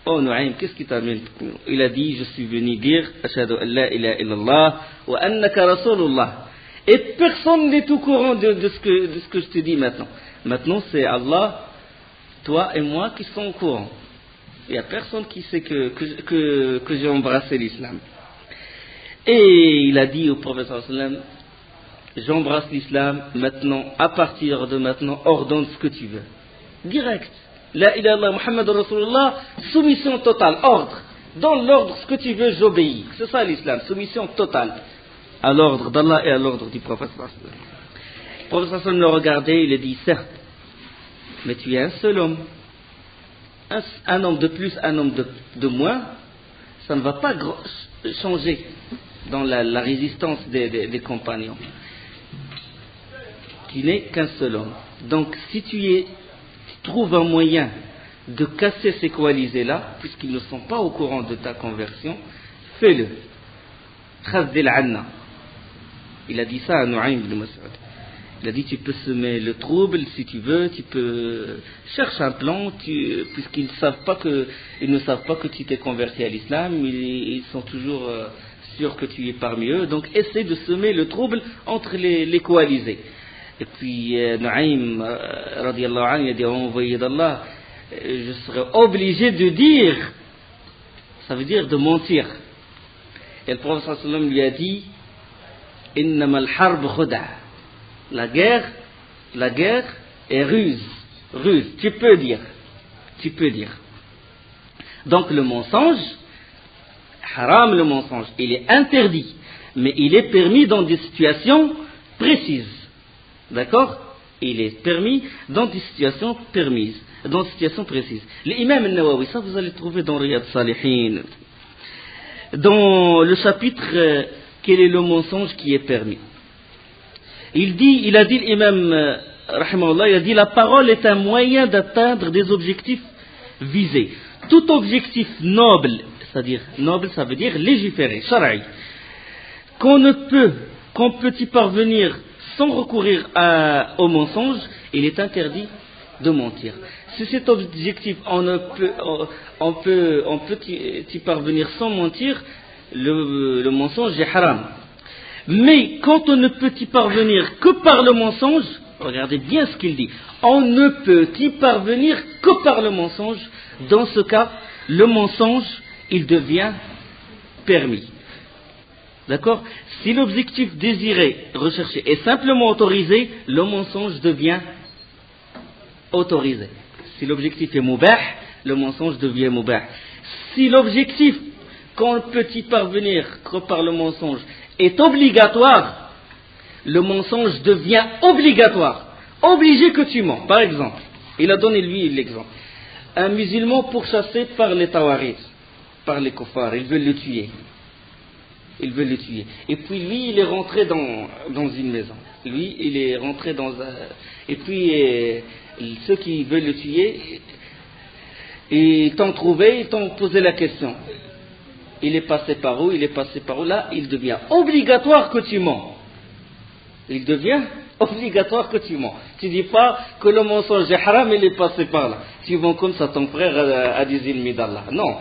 Speaker 1: Oh Nu'aym, qu'est-ce qui t'amène? Il a dit: je suis venu dire Ashhadu an la ilaha illallah wa annaka rasulullah. Et personne n'est au courant de ce que je te dis maintenant. Maintenant, c'est Allah, toi et moi qui sommes au courant. Il n'y a personne qui sait que j'ai embrassé l'islam. Et il a dit au prophète sallallahu alayhi wa sallam, j'embrasse l'islam, maintenant, à partir de maintenant, ordonne ce que tu veux. Direct. La ilaha illallah Muhammad Rasulullah, soumission totale, ordre. Dans l'ordre, ce que tu veux, j'obéis. C'est ça l'islam, soumission totale. À l'ordre d'Allah et à l'ordre du prophète sallallahu alayhi wa sallam. Le prophète sallallahu alayhi wa sallam le regardait, il a dit, certes, mais tu es un seul homme. Un homme de plus, un homme de moins, ça ne va pas changer dans la résistance des compagnons. Tu n'es qu'un seul homme. Donc si tu trouves un moyen de casser ces coalisés-là, puisqu'ils ne sont pas au courant de ta conversion, fais-le. Khazdil anna. Il a dit ça à Nu'aym ibn Mas'ud. Il a dit, tu peux semer le trouble si tu veux, tu peux chercher un plan, puisqu'ils ne savent pas que tu t'es converti à l'islam, ils sont toujours sûrs que tu es parmi eux, donc essaie de semer le trouble entre les coalisés. Et puis Nu'aym radiyallahu anhu, il a dit, oh, envoyé d'Allah, je serais obligé de dire, ça veut dire de mentir. Et le prophète sallallahu alayhi wa sallam lui a dit, innama al-harb khuda'. La guerre est ruse, tu peux dire. Donc le mensonge, haram le mensonge, il est interdit, mais il est permis dans des situations précises. D'accord? Il est permis dans des situations précises. L'imam al-Nawawi, ça vous allez trouver dans Riyad Salihin, dans le chapitre quel est le mensonge qui est permis. Il a dit l'imam, rahimahullah, il a dit, la parole est un moyen d'atteindre des objectifs visés. Tout objectif noble, c'est-à-dire, noble, ça veut dire légiférer, shara'i, qu'on peut y parvenir sans recourir au mensonge, il est interdit de mentir. Si cet objectif, on peut y parvenir sans mentir, le mensonge est haram. Mais quand on ne peut y parvenir que par le mensonge, regardez bien ce qu'il dit, on ne peut y parvenir que par le mensonge, dans ce cas, le mensonge, il devient permis. D'accord? Si l'objectif désiré, recherché, est simplement autorisé, le mensonge devient autorisé. Si l'objectif est mubah, le mensonge devient mubah. Si l'objectif, qu'on peut y parvenir que par le mensonge, est obligatoire, le mensonge devient obligatoire. Obligé que tu mens. Par exemple, il a donné lui l'exemple. Un musulman pourchassé par les tawaris, par les kuffars, ils veulent le tuer. Et puis lui, il est rentré dans une maison. Et puis ceux qui veulent le tuer, ils t'ont trouvé, ils t'ont posé la question. Il est passé par où? Là, il devient obligatoire que tu mens. Tu dis pas que le mensonge est haram, il est passé par là. Tu mens comme ça, ton frère a des ennemis d'Allah. Non.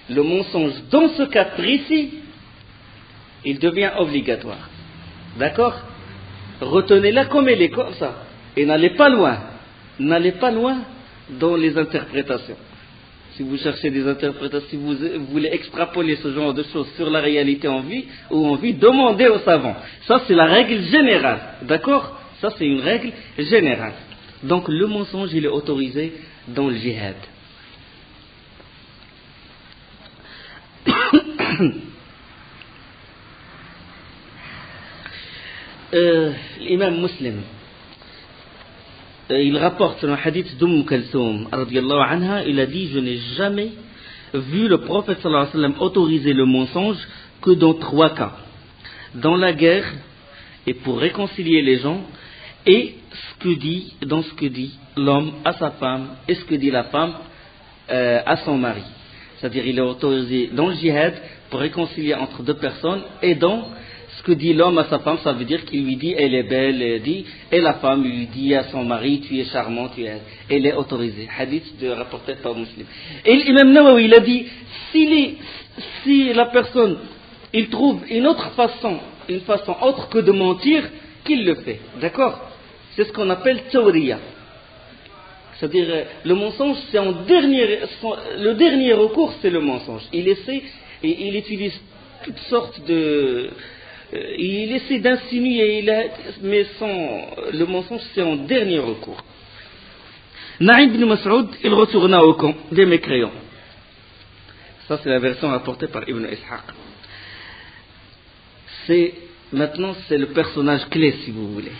Speaker 1: Le mensonge, dans ce cas précis, il devient obligatoire. D'accord? Retenez-la comme elle est, comme ça. Et n'allez pas loin dans les interprétations. Si vous cherchez des interprétations, si vous voulez extrapoler ce genre de choses sur la réalité en vie, demandez aux savants. Ça, c'est la règle générale. D'accord? Ça, c'est une règle générale. Donc, le mensonge, il est autorisé dans le djihad. L'imam Muslim, il rapporte dans le hadith d'Umm Kalsoum, radiyallahu anha, il a dit, je n'ai jamais vu le prophète sallallahu alayhi wa sallam autoriser le mensonge que dans 3 cas. Dans la guerre, et pour réconcilier les gens, et ce que dit l'homme à sa femme, et ce que dit la femme à son mari. C'est-à-dire, il est autorisé dans le djihad pour réconcilier entre 2 personnes, et dans ce que dit l'homme à sa femme, ça veut dire qu'il lui dit elle est belle, et la femme lui dit à son mari tu es charmant, elle est autorisée. Hadith rapporté par Muslim. Et l'imam Nawawi, il a dit si la personne il trouve une façon autre que de mentir, qu'il le fait. D'accord? C'est ce qu'on appelle tawriya. C'est-à-dire le mensonge, c'est le dernier recours, c'est le mensonge. Il essaie et il utilise toutes sortes de... il essaie d'insinuer, mais le mensonge c'est en dernier recours. Naïm ibn Mas'ud, il retourna au camp des mécréants. Ça c'est la version rapportée par Ibn Ishaq. Maintenant c'est le personnage clé si vous voulez.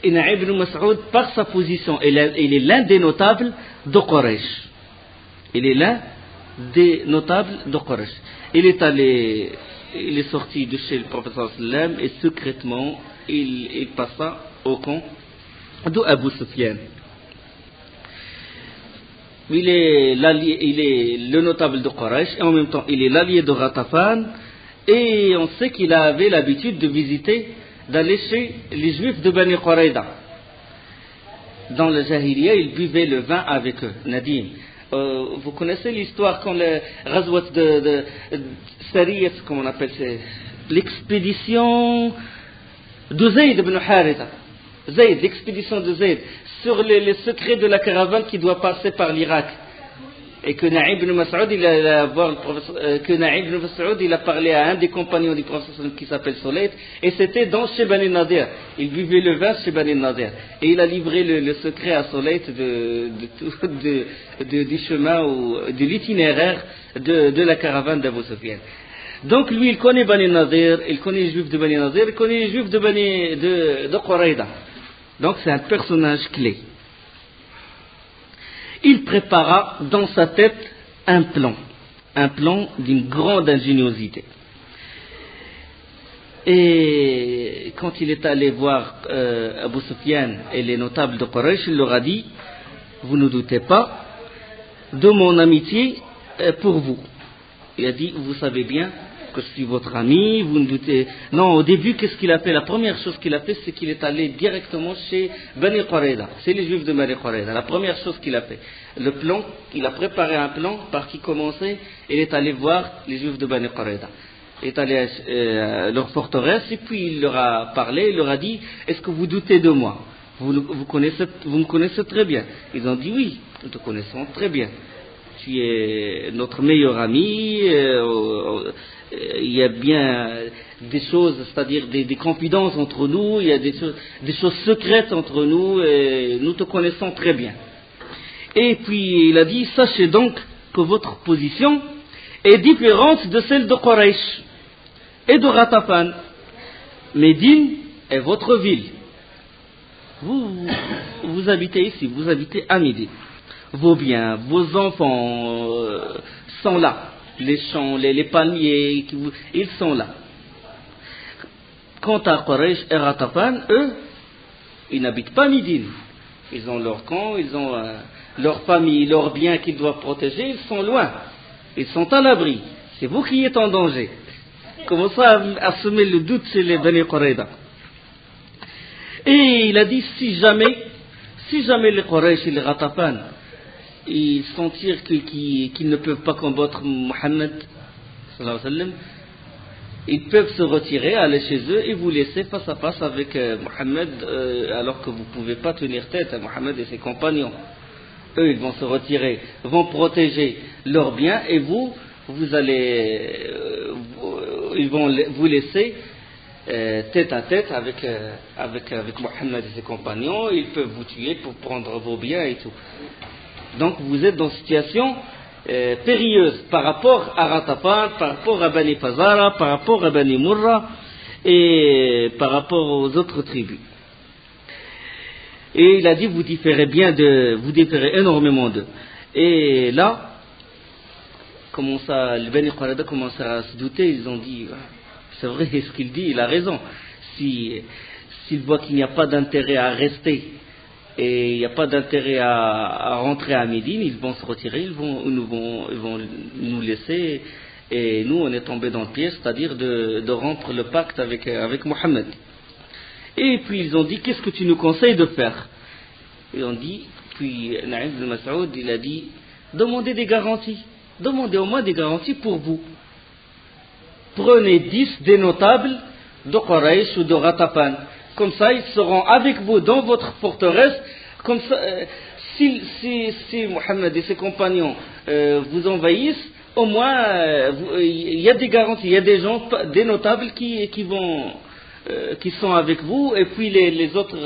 Speaker 1: Et Naïm ibn Mas'ud, par sa position, il est l'un des notables de Quraysh. Il est l'un des notables de Quraysh. Il est sorti de chez le prophète sallam et secrètement il passa au camp d'Abu Sufyan. Il est le notable de Quraysh et en même temps il est l'allié de Ghatafan, et on sait qu'il avait l'habitude d'aller chez les juifs de Bani Qurayda. Dans le Jahiliya, il buvait le vin avec eux. Nadim, vous connaissez l'histoire quand le Ghazwat de Sariyat, comment on appelle ça, l'expédition de Zayd ibn Haritha. L'expédition de Zayd sur les secrets de la caravane qui doit passer par l'Irak. Et que Naïm ibn Mas'ud, il a parlé à un des compagnons du prophète qui s'appelle Solayt, et c'était chez Bani Nadir. Il buvait le vin chez Bani Nadir. Et il a livré le secret à Solayt du chemin ou de l'itinéraire de la caravane d'Abu Sufyan. Donc lui, il connaît Bani Nadir, il connaît les juifs de Bani Nadir, il connaît les juifs de Qurayda. Donc c'est un personnage clé. Il prépara dans sa tête un plan d'une grande ingéniosité. Et quand il est allé voir Abu Sufyan et les notables de Quraysh, il leur a dit: vous ne doutez pas de mon amitié pour vous. Il a dit: vous savez bien que je suis votre ami, vous ne doutez... Non, au début, qu'est-ce qu'il a fait? La première chose qu'il a fait, c'est qu'il est allé directement chez Bani Qurayda. C'est les juifs de Bani Qurayda. La première chose qu'il a fait. Le plan, il a préparé un plan par qui commencer, il est allé voir les juifs de Bani Qurayda. Il est allé à leur forteresse, et puis il leur a parlé, il leur a dit: est-ce que vous doutez de moi? Vous me connaissez très bien. Ils ont dit: oui, nous te connaissons très bien. Tu es notre meilleur ami, il y a bien des choses, c'est-à-dire des confidences entre nous, il y a des choses secrètes entre nous, et nous te connaissons très bien. Et puis il a dit: sachez donc que votre position est différente de celle de Quraysh et de Ghatafan. Médine est votre ville. Vous habitez ici, vous habitez à Médine. Vos biens, vos enfants sont là. Les champs, les palmiers, ils sont là. Quant à Quraysh et Ghatafan, eux, ils n'habitent pas Médine. Ils ont leur camp, ils ont leur famille, leurs biens qu'ils doivent protéger, ils sont loin. Ils sont à l'abri. C'est vous qui êtes en danger. Commencez à semer le doute chez les Bani Qurayda. Et il a dit: si jamais les Quraysh et les Ghatafan, ils sentirent qu'ils ne peuvent pas combattre Mohammed, ils peuvent se retirer, aller chez eux et vous laisser face à face avec Mohammed, alors que vous ne pouvez pas tenir tête à Mohammed et ses compagnons. Eux, ils vont se retirer, vont protéger leurs biens, et ils vont vous laisser tête à tête avec Mohammed et ses compagnons. Ils peuvent vous tuer pour prendre vos biens et tout. Donc vous êtes dans une situation périlleuse par rapport à Ghatafan, par rapport à Bani Fazara, par rapport à Bani Murra et par rapport aux autres tribus. Et il a dit: vous différez énormément d'eux. Et là, les Bani Qurayda commencent à se douter. Ils ont dit: c'est vrai ce qu'il dit, il a raison. S'ils voient qu'il n'y a pas d'intérêt à rester et il n'y a pas d'intérêt à rentrer à Médine, ils vont se retirer, ils vont nous laisser, et nous on est tombé dans le piège, c'est-à-dire de rompre le pacte avec Mohammed. Et puis ils ont dit: qu'est-ce que tu nous conseilles de faire? Ils ont dit, puis Naïm ibn Mas'ud, il a dit: demandez des garanties, demandez au moins des garanties pour vous. Prenez 10 des notables de Quraysh ou de Ghatafan. Comme ça, ils seront avec vous dans votre forteresse. Comme ça, si Mohammed et ses compagnons vous envahissent, au moins, il y a des garanties, il y a des gens, des notables qui sont avec vous, et puis les autres,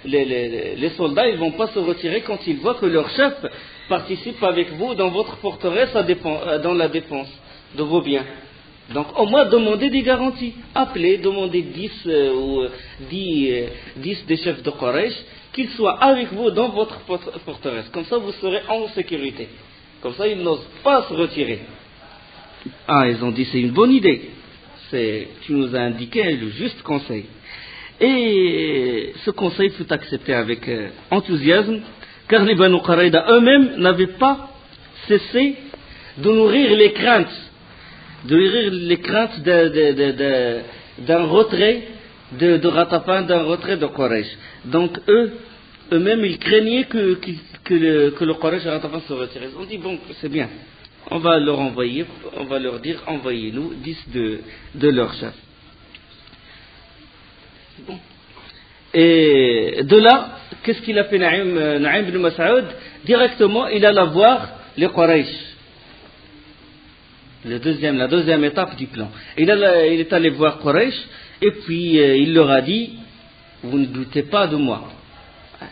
Speaker 1: les soldats, ils vont pas se retirer quand ils voient que leur chef participe avec vous dans votre forteresse dans la défense de vos biens. Donc au moins demandez des garanties, appelez, demandez 10 des chefs de Quraysh, qu'ils soient avec vous dans votre forteresse. Comme ça vous serez en sécurité. Comme ça ils n'osent pas se retirer. Ah, ils ont dit c'est une bonne idée. Tu nous as indiqué le juste conseil. Et ce conseil fut accepté avec enthousiasme, car les Banu Qurayda eux-mêmes n'avaient pas cessé de nourrir les craintes d'un retrait de Ghatafan, d'un retrait de Quraysh. Donc eux-mêmes, ils craignaient que le Quraysh et Ghatafan se retirent. Ils ont dit, bon, c'est bien, on va leur dire, envoyez-nous 10 de leurs chefs. Bon. Et de là, qu'est-ce qu'il a fait Naïm ibn Mas'ud? Directement, il alla voir les Quraysh. La deuxième étape du plan. Il est allé voir Quraysh, et puis il leur a dit, vous ne doutez pas de moi.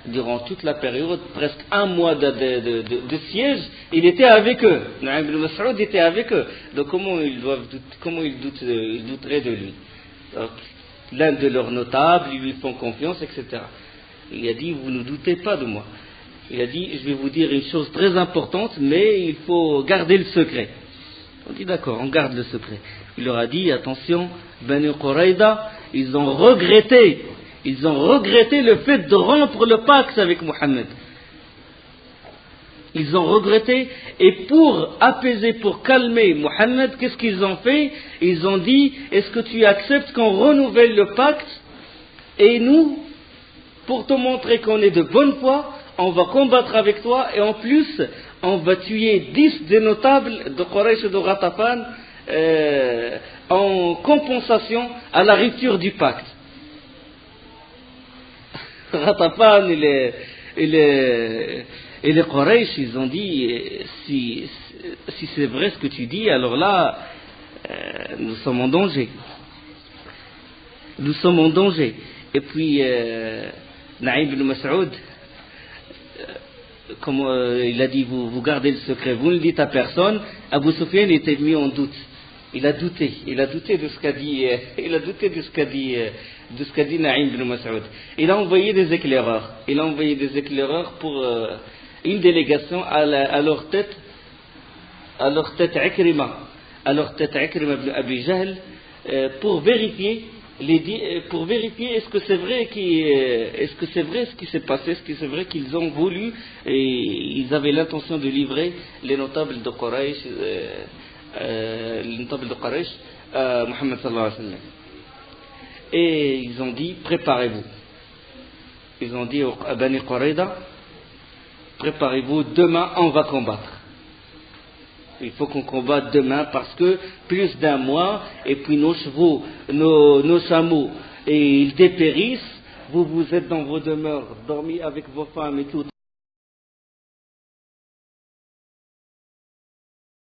Speaker 1: Durant toute la période, presque un mois de siège, il était avec eux. Naïm ibn Mas'ud était avec eux. Donc comment ils douteraient de lui? Donc, l'un de leurs notables, ils lui font confiance, etc. Il a dit, vous ne doutez pas de moi. Il a dit, je vais vous dire une chose très importante, mais il faut garder le secret. On dit d'accord, on garde le secret. Il leur a dit, attention, Banu Qurayda, ils ont regretté le fait de rompre le pacte avec Mohammed. Ils ont regretté, et pour apaiser, pour calmer Mohammed, qu'est-ce qu'ils ont fait? Ils ont dit, est-ce que tu acceptes qu'on renouvelle le pacte? Et nous, pour te montrer qu'on est de bonne foi, on va combattre avec toi, et en plus, on va tuer 10 des notables de Quraysh et de Ghatafan en compensation à la rupture du pacte. Ghatafan et les Quraysh, ils ont dit, si c'est vrai ce que tu dis, alors là, nous sommes en danger. Nous sommes en danger. Et puis, Naïm ibn Mas'ud, comme il a dit, vous gardez le secret, vous ne le dites à personne. Abu Sufyan était mis en doute. Il a douté de ce qu'a dit Naïm ibn Mas'ud. Il a envoyé des éclaireurs. Pour une délégation à leur tête Ikrima ibn Abi Jahl, pour vérifier est-ce que c'est vrai ce qui s'est passé, est-ce que c'est vrai qu'ils ont voulu et ils avaient l'intention de livrer les notables de Quraysh Muhammad sallallahu alayhi wa sallam. Et ils ont dit, préparez-vous. Ils ont dit à Bani Qurayda, préparez-vous, demain on va combattre. Il faut qu'on combatte demain parce que plus d'un mois, et puis nos chevaux, nos chameaux, et ils dépérissent. Vous êtes dans vos demeures, dormis avec vos femmes et tout.